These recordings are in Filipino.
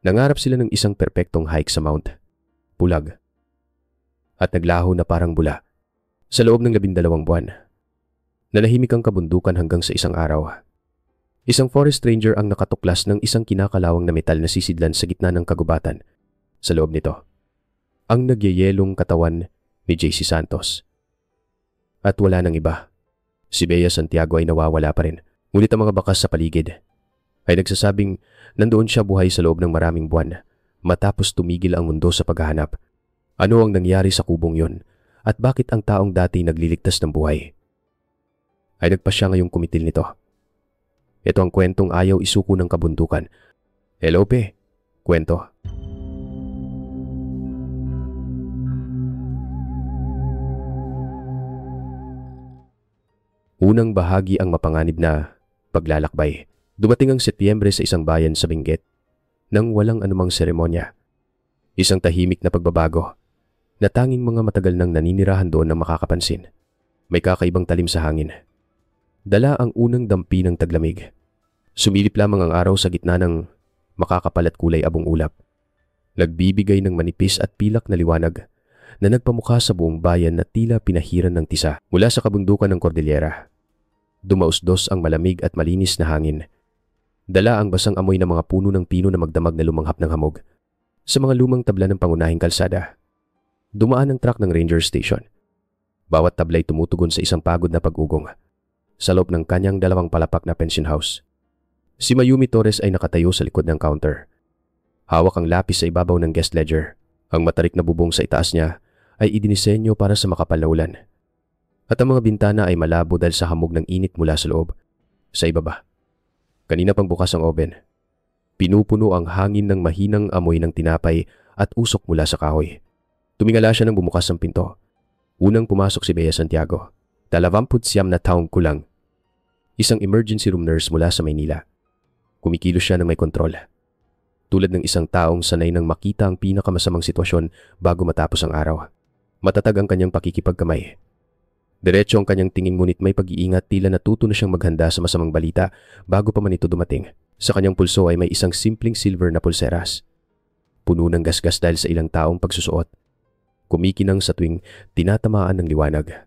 Nangarap sila ng isang perpektong hike sa Mount Pulag at naglaho na parang bula. Sa loob ng 12 buwan, nanahimik ang kabundukan hanggang sa isang araw. Isang forest ranger ang nakatuklas ng isang kinakalawang na metal na sisidlan sa gitna ng kagubatan. Sa loob nito, ang nagyayelong katawan ni JC Santos. At wala nang iba. Si Bea Santiago ay nawawala pa rin. Ngunit ang mga bakas sa paligid ay nagsasabing nandoon siya buhay sa loob ng maraming buwan matapos tumigil ang mundo sa paghahanap. Ano ang nangyari sa kubong yon at bakit ang taong dati nagliligtas ng buhay ay nagpa siya ngayong kumitil nito? Ito ang kwentong ayaw isuko ng kabundukan. Hello, Pe. Kwento. Unang bahagi ang mapanganib na paglalakbay. Dumating ang Setyembre sa isang bayan sa Benguet nang walang anumang seremonya. Isang tahimik na pagbabago na tanging mga matagal nang naninirahan doon ang makakapansin. May kakaibang talim sa hangin. Dala ang unang dampi ng taglamig. Sumilip lamang ang araw sa gitna ng makakapal at kulay abong ulap. Nagbibigay ng manipis at pilak na liwanag na nagpamukha sa buong bayan na tila pinahiran ng tisa. Mula sa kabundukan ng Cordillera, dumausdos ang malamig at malinis na hangin. Dala ang basang amoy ng mga puno ng pino na magdamag na lumanghap ng hamog. Sa mga lumang tabla ng pangunahing kalsada, dumaan ang truck ng ranger station. Bawat tablay tumutugon sa isang pagod na pag-ugong sa loob ng kanyang 2 palapak na pension house. Si Mayumi Torres ay nakatayo sa likod ng counter. Hawak ang lapis sa ibabaw ng guest ledger. Ang matarik na bubong sa itaas niya ay idinisenyo para sa makapal na ulan. At ang mga bintana ay malabo dahil sa hamog ng init mula sa loob. Sa ibaba, kanina pang bukas ang oven. Pinupuno ang hangin ng mahinang amoy ng tinapay at usok mula sa kahoy. Tumingala siya nang bumukas ang pinto. Unang pumasok si Bea Santiago. 29 na taong kulang. Isang emergency room nurse mula sa Maynila. Kumikilos siya ng may kontrol. Tulad ng isang taong sanay nang makita ang pinakamasamang sitwasyon bago matapos ang araw. Matatag ang kanyang pakikipagkamay. Diretso ang kanyang tingin ngunit may pag-iingat, tila natuto na siyang maghanda sa masamang balita bago pa man ito dumating. Sa kanyang pulso ay may isang simpleng silver na pulseras. Puno ng gasgas dahil sa ilang taong pagsusuot. Kumikinang sa tuwing tinatamaan ng liwanag.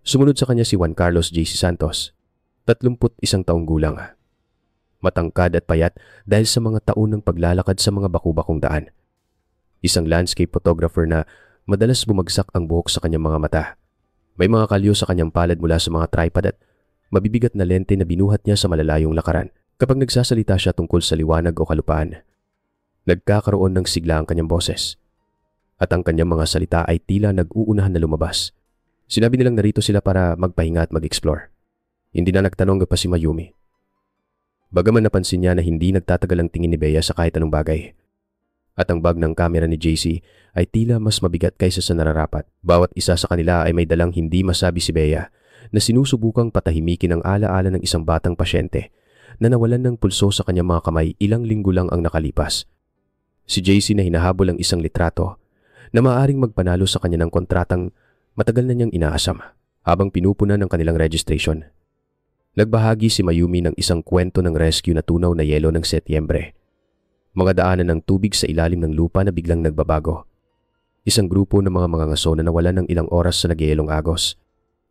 Sumunod sa kanya si Juan Carlos JC Santos, 31 taong gulang. Matangkad at payat dahil sa mga taon ng paglalakad sa mga baku-bakong daan. Isang landscape photographer na madalas bumagsak ang buhok sa kanyang mga mata. May mga kalyo sa kanyang palad mula sa mga tripod at mabibigat na lente na binuhat niya sa malalayong lakaran. Kapag nagsasalita siya tungkol sa liwanag o kalupaan, nagkakaroon ng sigla ang kanyang boses. At ang kanyang mga salita ay tila nag-uunahan na lumabas. Sinabi nilang narito sila para magpahinga at mag-explore. Hindi na nagtanong pa si Mayumi. Bagaman napansin niya na hindi nagtatagal ang tingin ni Bea sa kahit anong bagay. At ang bag ng kamera ni JC ay tila mas mabigat kaysa sa nararapat. Bawat isa sa kanila ay may dalang hindi masabi si Bea na sinusubukang patahimikin ang alaala ng isang batang pasyente na nawalan ng pulso sa kanyang mga kamay ilang linggo lang ang nakalipas. Si JC na hinahabol ang isang litrato na maaaring magpanalo sa kanya ng kontratang matagal na niyang inaasam habang pinupunan ng kanilang registration. Nagbahagi si Mayumi ng isang kwento ng rescue na tunaw na yelo ng Setyembre. Mga daanan ng tubig sa ilalim ng lupa na biglang nagbabago. Isang grupo ng mga mangangaso na nawalan ng ilang oras sa nagyayelong agos.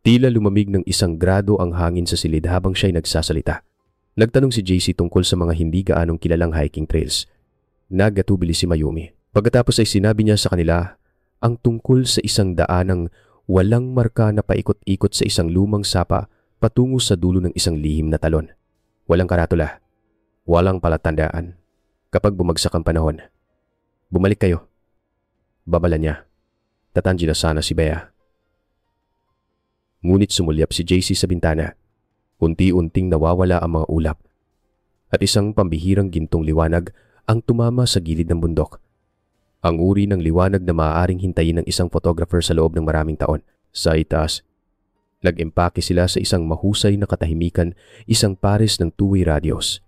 Tila lumamig ng 1 grado ang hangin sa silid habang siya'y nagsasalita. Nagtanong si JC tungkol sa mga hindi gaanong kilalang hiking trails. Nagatubili si Mayumi. Pagkatapos ay sinabi niya sa kanila ang tungkol sa isang daanang walang marka na paikot-ikot sa isang lumang sapa patungo sa dulo ng isang lihim na talon. Walang karatula, walang palatandaan. Kapag bumagsak ang panahon, bumalik kayo. Babala niya. Tatanji na sana si Bea. Ngunit sumulyap si JC sa bintana. Unti-unting nawawala ang mga ulap. At isang pambihirang gintong liwanag ang tumama sa gilid ng bundok. Ang uri ng liwanag na maaaring hintayin ng isang photographer sa loob ng maraming taon. Sa itaas, nag-empake sila sa isang mahusay na katahimikan, isang pares ng two-way radios.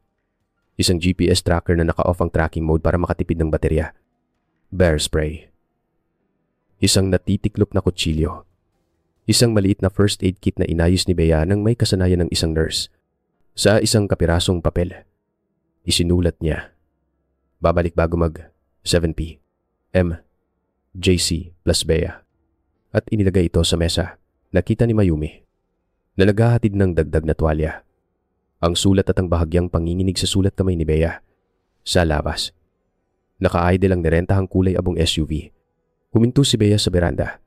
Isang GPS tracker na naka-off ang tracking mode para makatipid ng baterya. Bear spray. Isang natitiklop na kutsilyo. Isang maliit na first aid kit na inayos ni Bea nang may kasanayan ng isang nurse. Sa isang kapirasong papel, isinulat niya, Babalik bago mag 7 p.m. JC plus Bea. At inilagay ito sa mesa. Nakita ni Mayumi na naghahatid ng dagdag na tuwalya. Ang sulat at ang bahagyang panginginig sa sulat kamay ni Bea. Sa labas. Naka-idle ang nirentahang kulay abong SUV. Huminto si Bea sa beranda.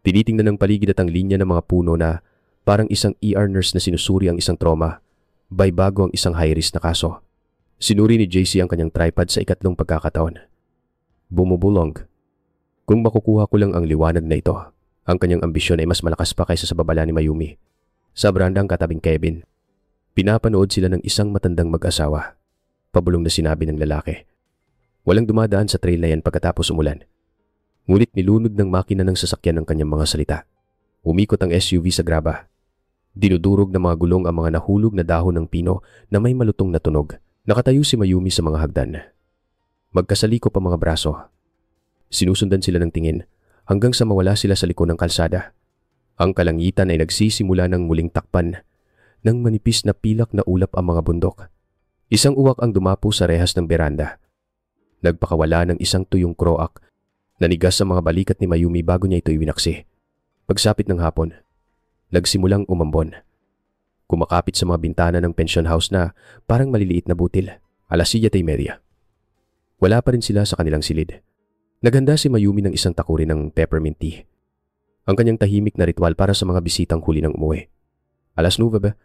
Tinitingnan ng paligid at ang linya ng mga puno na parang isang ER nurse na sinusuri ang isang trauma. Bago ang isang high-risk na kaso. Sinuri ni JC ang kanyang tripod sa ikatlong pagkakataon. Bumubulong. Kung makukuha ko lang ang liwanag na ito, ang kanyang ambisyon ay mas malakas pa kaysa sa babala ni Mayumi. Sa brandang katabing Kevin, pinapanood sila ng isang matandang mag-asawa. Pabulong na sinabi ng lalaki. Walang dumadaan sa trail na yan pagkatapos umulan. Ngunit nilunod ng makina ng sasakyan ng kanyang mga salita. Umikot ang SUV sa graba. Dinudurog ng mga gulong ang mga nahulog na dahon ng pino na may malutong na tunog. Nakatayo si Mayumi sa mga hagdan. Magkasaliko pa mga braso. Sinusundan sila ng tingin hanggang sa mawala sila sa liko ng kalsada. Ang kalangitan ay nagsisimula ng muling takpan ng manipis na pilak na ulap ang mga bundok. Isang uwak ang dumapo sa rehas ng beranda. Nagpakawala ng isang tuyong kroak. Nanigas sa mga balikat ni Mayumi bago niya ito iwinaksi. Pagsapit ng hapon, nagsimulang umambon. Kumakapit sa mga bintana ng pension house na parang maliliit na butil. 7:30. Wala pa rin sila sa kanilang silid. Naghanda si Mayumi ng isang takuri ng peppermint tea. Ang kanyang tahimik na ritual para sa mga bisitang huli ng umuwi. 9:00.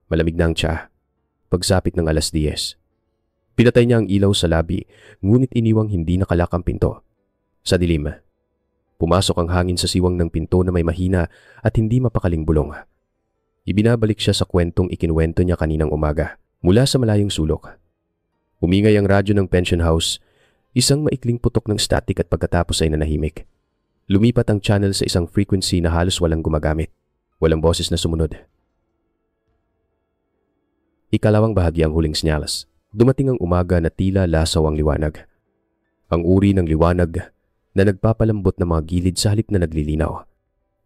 Malamig na ang tsa. Pagsapit ng 10:00. Pinatay niya ang ilaw sa labi, ngunit iniwang hindi nakalak ang pinto. Sa dilim, pumasok ang hangin sa siwang ng pinto na may mahina at hindi mapakaling bulong. Ibinabalik siya sa kwentong ikinuwento niya kaninang umaga mula sa malayong sulok. Umingay ang radyo ng pension house, isang maikling putok ng static at pagkatapos ay nanahimik. Lumipat ang channel sa isang frequency na halos walang gumagamit. Walang boses na sumunod. Ikalawang bahagi ang huling sinyalas. Dumating ang umaga na tila lasaw ang liwanag. Ang uri ng liwanag na nagpapalambot ng mga gilid sa halip na naglilinaw.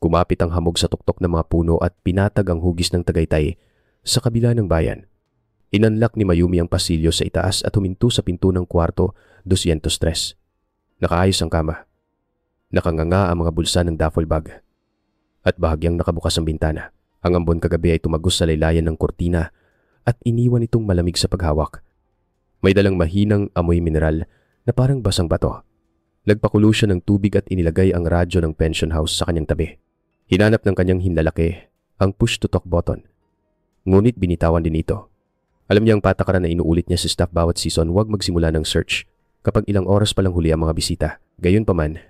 Kumapit ang hamog sa tuktok ng mga puno at pinatag ang hugis ng Tagaytay sa kabila ng bayan. Inanlak ni Mayumi ang pasilyo sa itaas at huminto sa pinto ng kwarto 203. Nakaayos ang kama. Nakanganga ang mga bulsa ng duffel bag. At bahagyang nakabukas ang bintana. Ang ambon kagabi ay tumagos sa laylayan ng kortina at iniwan itong malamig sa paghawak. May dalang mahinang amoy mineral na parang basang bato. Nagpakulo siya ng tubig at inilagay ang radyo ng pension house sa kanyang tabi. Hinanap ng kanyang hinlalaki ang push-to-talk button. Ngunit binitawan din ito. Alam niya ang patakaran na inuulit niya sa staff bawat season, huwag magsimula ng search kapag ilang oras pa lang huli ang mga bisita. Gayunpaman,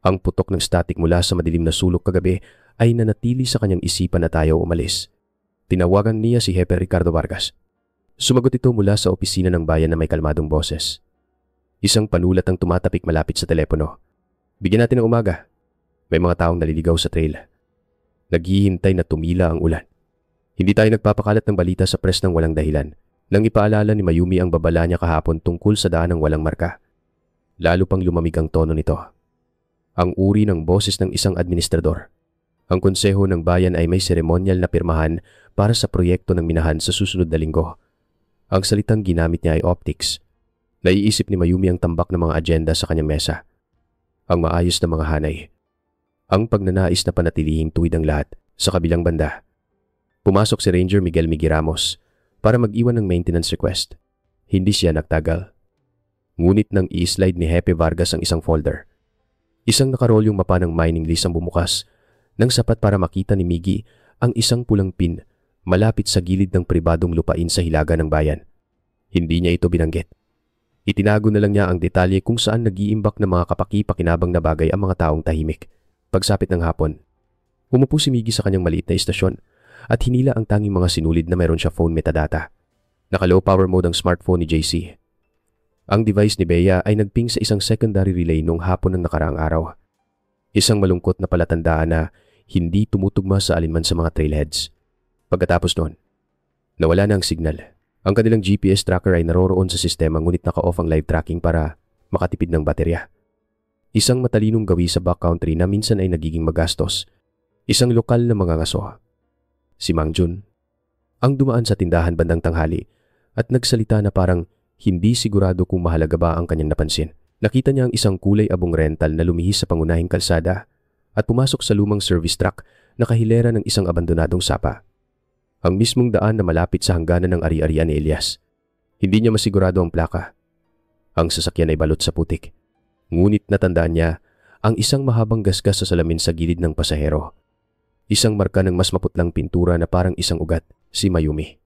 ang putok ng static mula sa madilim na sulok kagabi ay nanatili sa kanyang isipan na tayo umalis. Tinawagan niya si Hepe Ricardo Vargas. Sumagot ito mula sa opisina ng bayan na may kalmadong boses. Isang panulat ang tumatapik malapit sa telepono. Bigyan natin ng umaga. May mga taong naliligaw sa trail. Naghihintay na tumila ang ulan. Hindi tayo nagpapakalat ng balita sa press ng walang dahilan. Nang ipaalala ni Mayumi ang babala niya kahapon tungkol sa daan ng walang marka. Lalo pang lumamig ang tono nito. Ang uri ng boses ng isang administrador. Ang konseho ng bayan ay may seremonyal na pirmahan para sa proyekto ng minahan sa susunod na linggo. Ang salitang ginamit niya ay optics. Naiisip ni Mayumi ang tambak ng mga agenda sa kanyang mesa. Ang maayos na mga hanay. Ang pagnanais na panatilihing tuwid ang lahat. Sa kabilang banda, pumasok si Ranger Miguel Miggy Ramos para mag-iwan ng maintenance request. Hindi siya nagtagal. Ngunit nang i-slide ni Hepe Vargas ang isang folder, isang nakarolyong mapa ng mining lease ang bumukas nang sapat para makita ni Miggy ang isang pulang pin malapit sa gilid ng pribadong lupain sa hilaga ng bayan. Hindi niya ito binanggit. Itinago na lang niya ang detalye kung saan nag-iimbak ng mga kapaki-pakinabang na bagay ang mga taong tahimik. Pagsapit ng hapon, umupo si Miggy sa kanyang maliit na istasyon at hinila ang tanging mga sinulid na mayroon siya phone metadata. Naka-low power mode ang smartphone ni JC. Ang device ni Bea ay nagping sa isang secondary relay noong hapon ng nakaraang araw. Isang malungkot na palatandaan na hindi tumutugma sa alinman sa mga trailheads. Pagkatapos noon, nawala na ang signal. Ang kanilang GPS tracker ay naroroon sa sistema ngunit naka-off ang live tracking para makatipid ng baterya. Isang matalinong gawi sa backcountry na minsan ay nagiging magastos. Isang lokal na mangangaso. Si Mang Jun, ang dumaan sa tindahan bandang tanghali at nagsalita na parang hindi sigurado kung mahalaga ba ang kanyang napansin. Nakita niya ang isang kulay abong rental na lumihis sa pangunahing kalsada at pumasok sa lumang service truck na kahilera ng isang abandonadong sapa. Ang mismong daan na malapit sa hangganan ng ari-arian ni Elias. Hindi niya masigurado ang plaka. Ang sasakyan ay balot sa putik. Ngunit natandaan niya ang isang mahabang gasgas sa salamin sa gilid ng pasahero. Isang marka ng mas maputlang pintura na parang isang ugat, si Mayumi.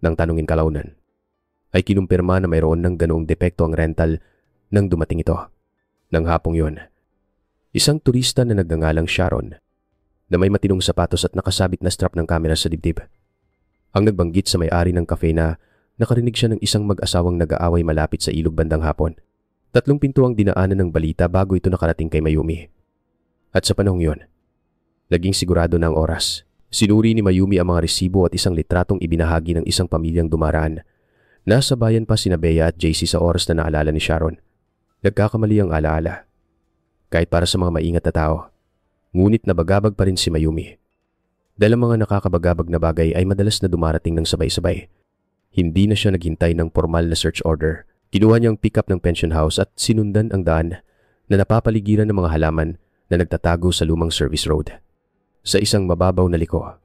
Nang tanungin kalaunan, ay kinumpirma na mayroon ng ganoong depekto ang rental nang dumating ito. Nang hapong yun, isang turista na nagngangalang Sharon na may matinong sapatos at nakasabit na strap ng kamera sa dibdib ang nagbanggit sa may-ari ng cafe na nakarinig siya ng isang mag-asawang nag-aaway malapit sa ilog bandang hapon. 3 pinto ang dinaanan ng balita bago ito nakarating kay Mayumi. At sa panahong yun, naging sigurado na ang oras. Sinuri ni Mayumi ang mga resibo at isang litratong ibinahagi ng isang pamilyang dumaraan. Nasa bayan pa sina Bea at JC sa oras na naalala ni Sharon. Nagkakamali ang alaala. Kahit para sa mga maingat na tao, ngunit nabagabag pa rin si Mayumi. Dahil ang mga nakakabagabag na bagay ay madalas na dumarating ng sabay-sabay. Hindi na siya naghintay ng formal na search order. Kinuha niyang pick-up ng pension house at sinundan ang daan na napapaligiran ng mga halaman na nagtatago sa lumang service road. Sa isang mababaw na liko,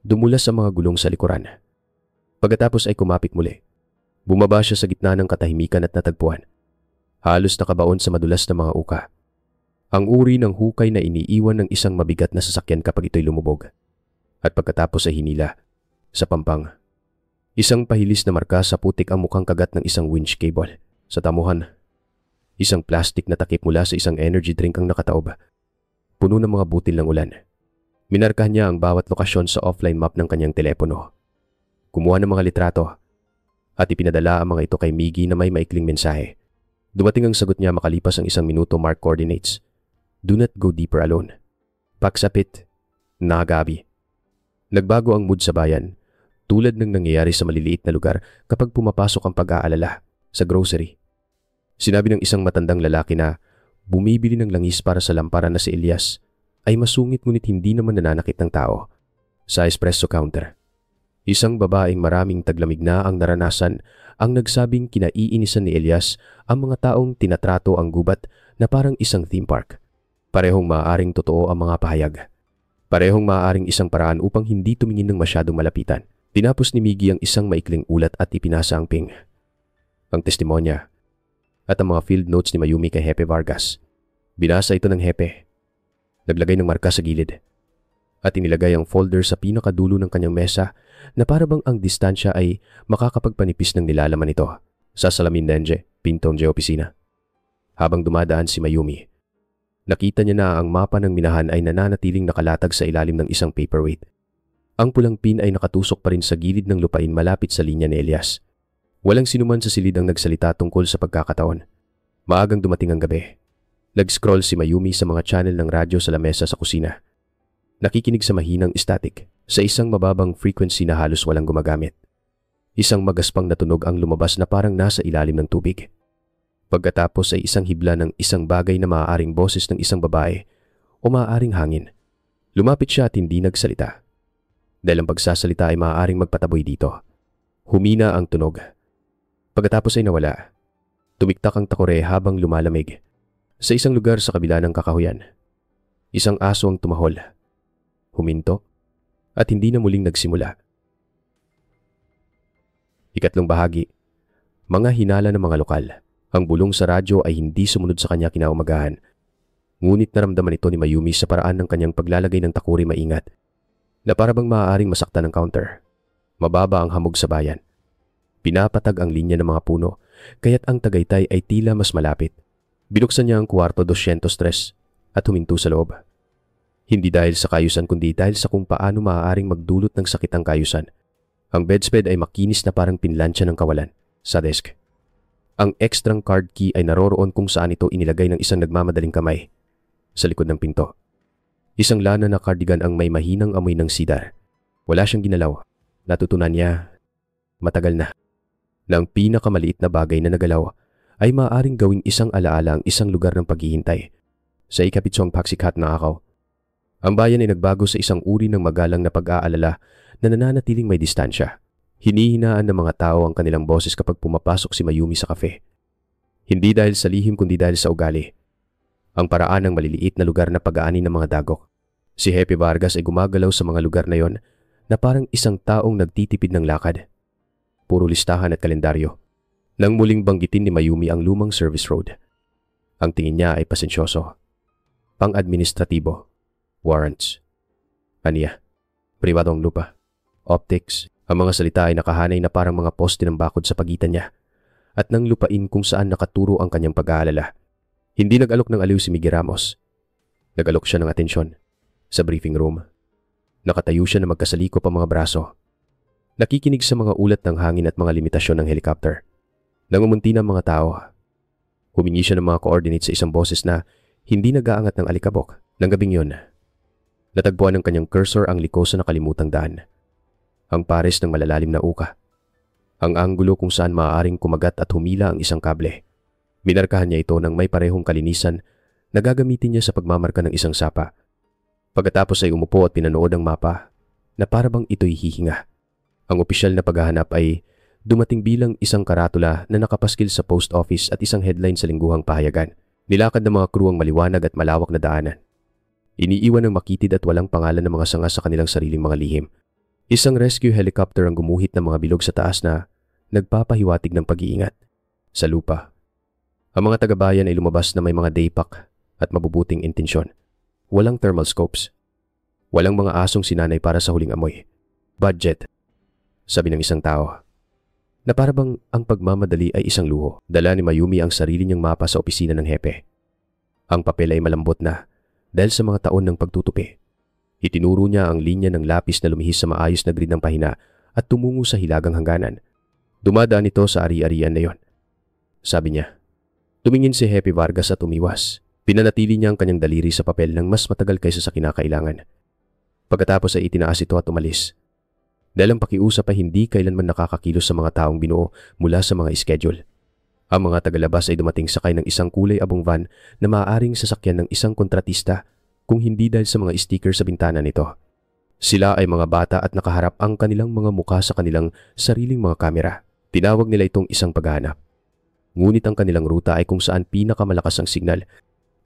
dumulas ang mga gulong sa likuran. Pagkatapos ay kumapit muli. Bumaba siya sa gitna ng katahimikan at natagpuan. Halos nakabaon sa madulas na mga uka. Ang uri ng hukay na iniiwan ng isang mabigat na sasakyan kapag ito'y lumubog. At pagkatapos ay hinila, sa pampang, isang pahilis na marka sa putik ang mukhang kagat ng isang winch cable. Sa tamuhan, isang plastic na takip mula sa isang energy drink ang nakataob. Puno ng mga butil ng ulan. Minarkahan niya ang bawat lokasyon sa offline map ng kanyang telepono. Kumuha ng mga litrato at ipinadala ang mga ito kay Miggy na may maikling mensahe. Dumating ang sagot niya makalipas ang 1 minuto. Mark coordinates. Do not go deeper alone. Pagsapit, Nagabi. Nagbago ang mood sa bayan, tulad ng nangyayari sa maliliit na lugar kapag pumapasok ang pag-aalala sa grocery. Sinabi ng isang matandang lalaki na bumibili ng langis para sa lamparan na si Elias ay masungit ngunit hindi naman nananakit ng tao. Sa espresso counter, isang babaeng maraming taglamig na ang naranasan ang nagsabing kinaiinisan ni Elias ang mga taong tinatrato ang gubat na parang isang theme park. Parehong maaaring totoo ang mga pahayag. Parehong maaaring isang paraan upang hindi tumingin ng masyadong malapitan. Tinapos ni Miggy ang isang maikling ulat at ipinasa ang ping. Ang testimonya at ang mga field notes ni Mayumi kay Hepe Vargas. Binasa ito ng Hepe. Naglagay ng marka sa gilid at inilagay ang folder sa pinakadulo ng kanyang mesa na parabang ang distansya ay makakapagpanipis ng nilalaman nito sa salamin denje, pintong opisina. Habang dumadaan si Mayumi, nakita niya na ang mapa ng minahan ay nananatiling nakalatag sa ilalim ng isang paperweight. Ang pulang pin ay nakatusok pa rin sa gilid ng lupain malapit sa linya ni Elias. Walang sinuman sa silid ang nagsalita tungkol sa pagkakataon. Maagang dumating ang gabi. Nag-scroll si Mayumi sa mga channel ng radyo sa lamesa sa kusina. Nakikinig sa mahinang static sa isang mababang frequency na halos walang gumagamit. Isang magaspang na tunog ang lumabas na parang nasa ilalim ng tubig. Pagkatapos ay isang hibla ng isang bagay na maaaring boses ng isang babae o maaaring hangin. Lumapit siya at hindi nagsalita. Dahil ang pagsasalita ay maaaring magpataboy dito. Humina ang tunog. Pagkatapos ay nawala. Tumiktak ang takore habang lumalamig. Sa isang lugar sa kabila ng kakahuyan, isang aso ang tumahol, huminto, at hindi na muling nagsimula. Ikatlong bahagi, mga hinala ng mga lokal. Ang bulong sa radyo ay hindi sumunod sa kanya kinaumagahan. Ngunit naramdaman ito ni Mayumi sa paraan ng kanyang paglalagay ng takuri maingat, na parabang maaaring masaktan ng counter. Mababa ang hamog sa bayan. Pinapatag ang linya ng mga puno, kaya't ang Tagaytay ay tila mas malapit. Binuksan niya ang kwarto 203 at huminto sa loob. Hindi dahil sa kayusan kundi dahil sa kung paano maaaring magdulot ng sakit ang kayusan. Ang bedspread ay makinis na parang pinlansya ng kawalan sa desk. Ang extrang card key ay naroroon kung saan ito inilagay ng isang nagmamadaling kamay sa likod ng pinto. Isang lana na cardigan ang may mahinang amoy ng sidar. Wala siyang ginalaw. Natutunan niya matagal na ang pinakamaliit na bagay na nagalaw ay maaaring gawing isang alaala ang isang lugar ng paghihintay. Sa ikapitsong paksikhat na akaw, ang bayan ay nagbago sa isang uri ng magalang na pag-aalala na nananatiling may distansya. Hinihinaan ng mga tao ang kanilang boses kapag pumapasok si Mayumi sa kafe. Hindi dahil sa lihim kundi dahil sa ugali. Ang paraan ng maliliit na lugar na pag-aani ng mga dagok. Si Happy Vargas ay gumagalaw sa mga lugar na yon na parang isang taong nagtitipid ng lakad. Puro listahan at kalendaryo. Nang muling banggitin ni Mayumi ang lumang service road. Ang tingin niya ay pasensyoso. Pang-administratibo. Warrants. Aniya. Pribadong lupa. Optics. Ang mga salita ay nakahanay na parang mga poste ng bakod sa pagitan niya at nang lupain kung saan nakaturo ang kanyang pag-aalala. Hindi nag-alok ng aliw si Miggy Ramos. Nag-alok siya ng atensyon. Sa briefing room, nakatayo siya na magkasalikop ang mga braso. Nakikinig sa mga ulat ng hangin at mga limitasyon ng helicopter. Nangumunti ng mga tao. Humingi siya ng mga coordinates sa isang boses na hindi nag-aangat ng alikabok. Nang gabing yun, natagpuan ng kanyang cursor ang liko sa nakalimutang daan. Ang pares ng malalalim na uka. Ang anggulo kung saan maaaring kumagat at humila ang isang kable. Minarkahan niya ito ng may parehong kalinisan na gagamitin niya sa pagmamarka ng isang sapa. Pagkatapos ay umupo at pinanood ang mapa na parabang ito'y hihinga. Ang opisyal na paghahanap ay dumating bilang isang karatula na nakapaskil sa post office at isang headline sa lingguhang pahayagan. Nilakad ng mga crew ang maliwanag at malawak na daanan. Iniiwan ng makitid at walang pangalan ng mga sanga sa kanilang sariling mga lihim. Isang rescue helicopter ang gumuhit ng mga bilog sa taas na nagpapahiwatig ng pag-iingat. Sa lupa, ang mga taga-bayan ay lumabas na may mga daypack at mabubuting intensyon. Walang thermal scopes. Walang mga asong sinanay para sa huling amoy. Budget, sabi ng isang tao. Na parabang ang pagmamadali ay isang luho. Dala ni Mayumi ang sarili niyang mapa sa opisina ng hepe. Ang papel ay malambot na dahil sa mga taon ng pagtutupi. Itinuro niya ang linya ng lapis na lumihis sa maayos na grid ng pahina at tumungo sa hilagang hangganan. Dumadaan ito sa ari-arian na yon. Sabi niya, tumingin si Happy Vargas at umiwas. Pinanatili niya ang kanyang daliri sa papel ng mas matagal kaysa sa kinakailangan. Pagkatapos ay itinaas ito at umalis. Dahil ang pakiusap ay hindi kailanman nakakakilos sa mga taong binuo mula sa mga schedule. Ang mga tagalabas ay dumating sakay ng isang kulay abong van na maaaring sasakyan ng isang kontratista kung hindi dahil sa mga sticker sa bintana nito. Sila ay mga bata at nakaharap ang kanilang mga mukha sa kanilang sariling mga kamera. Tinawag nila itong isang paghahanap. Ngunit ang kanilang ruta ay kung saan pinakamalakas ang signal,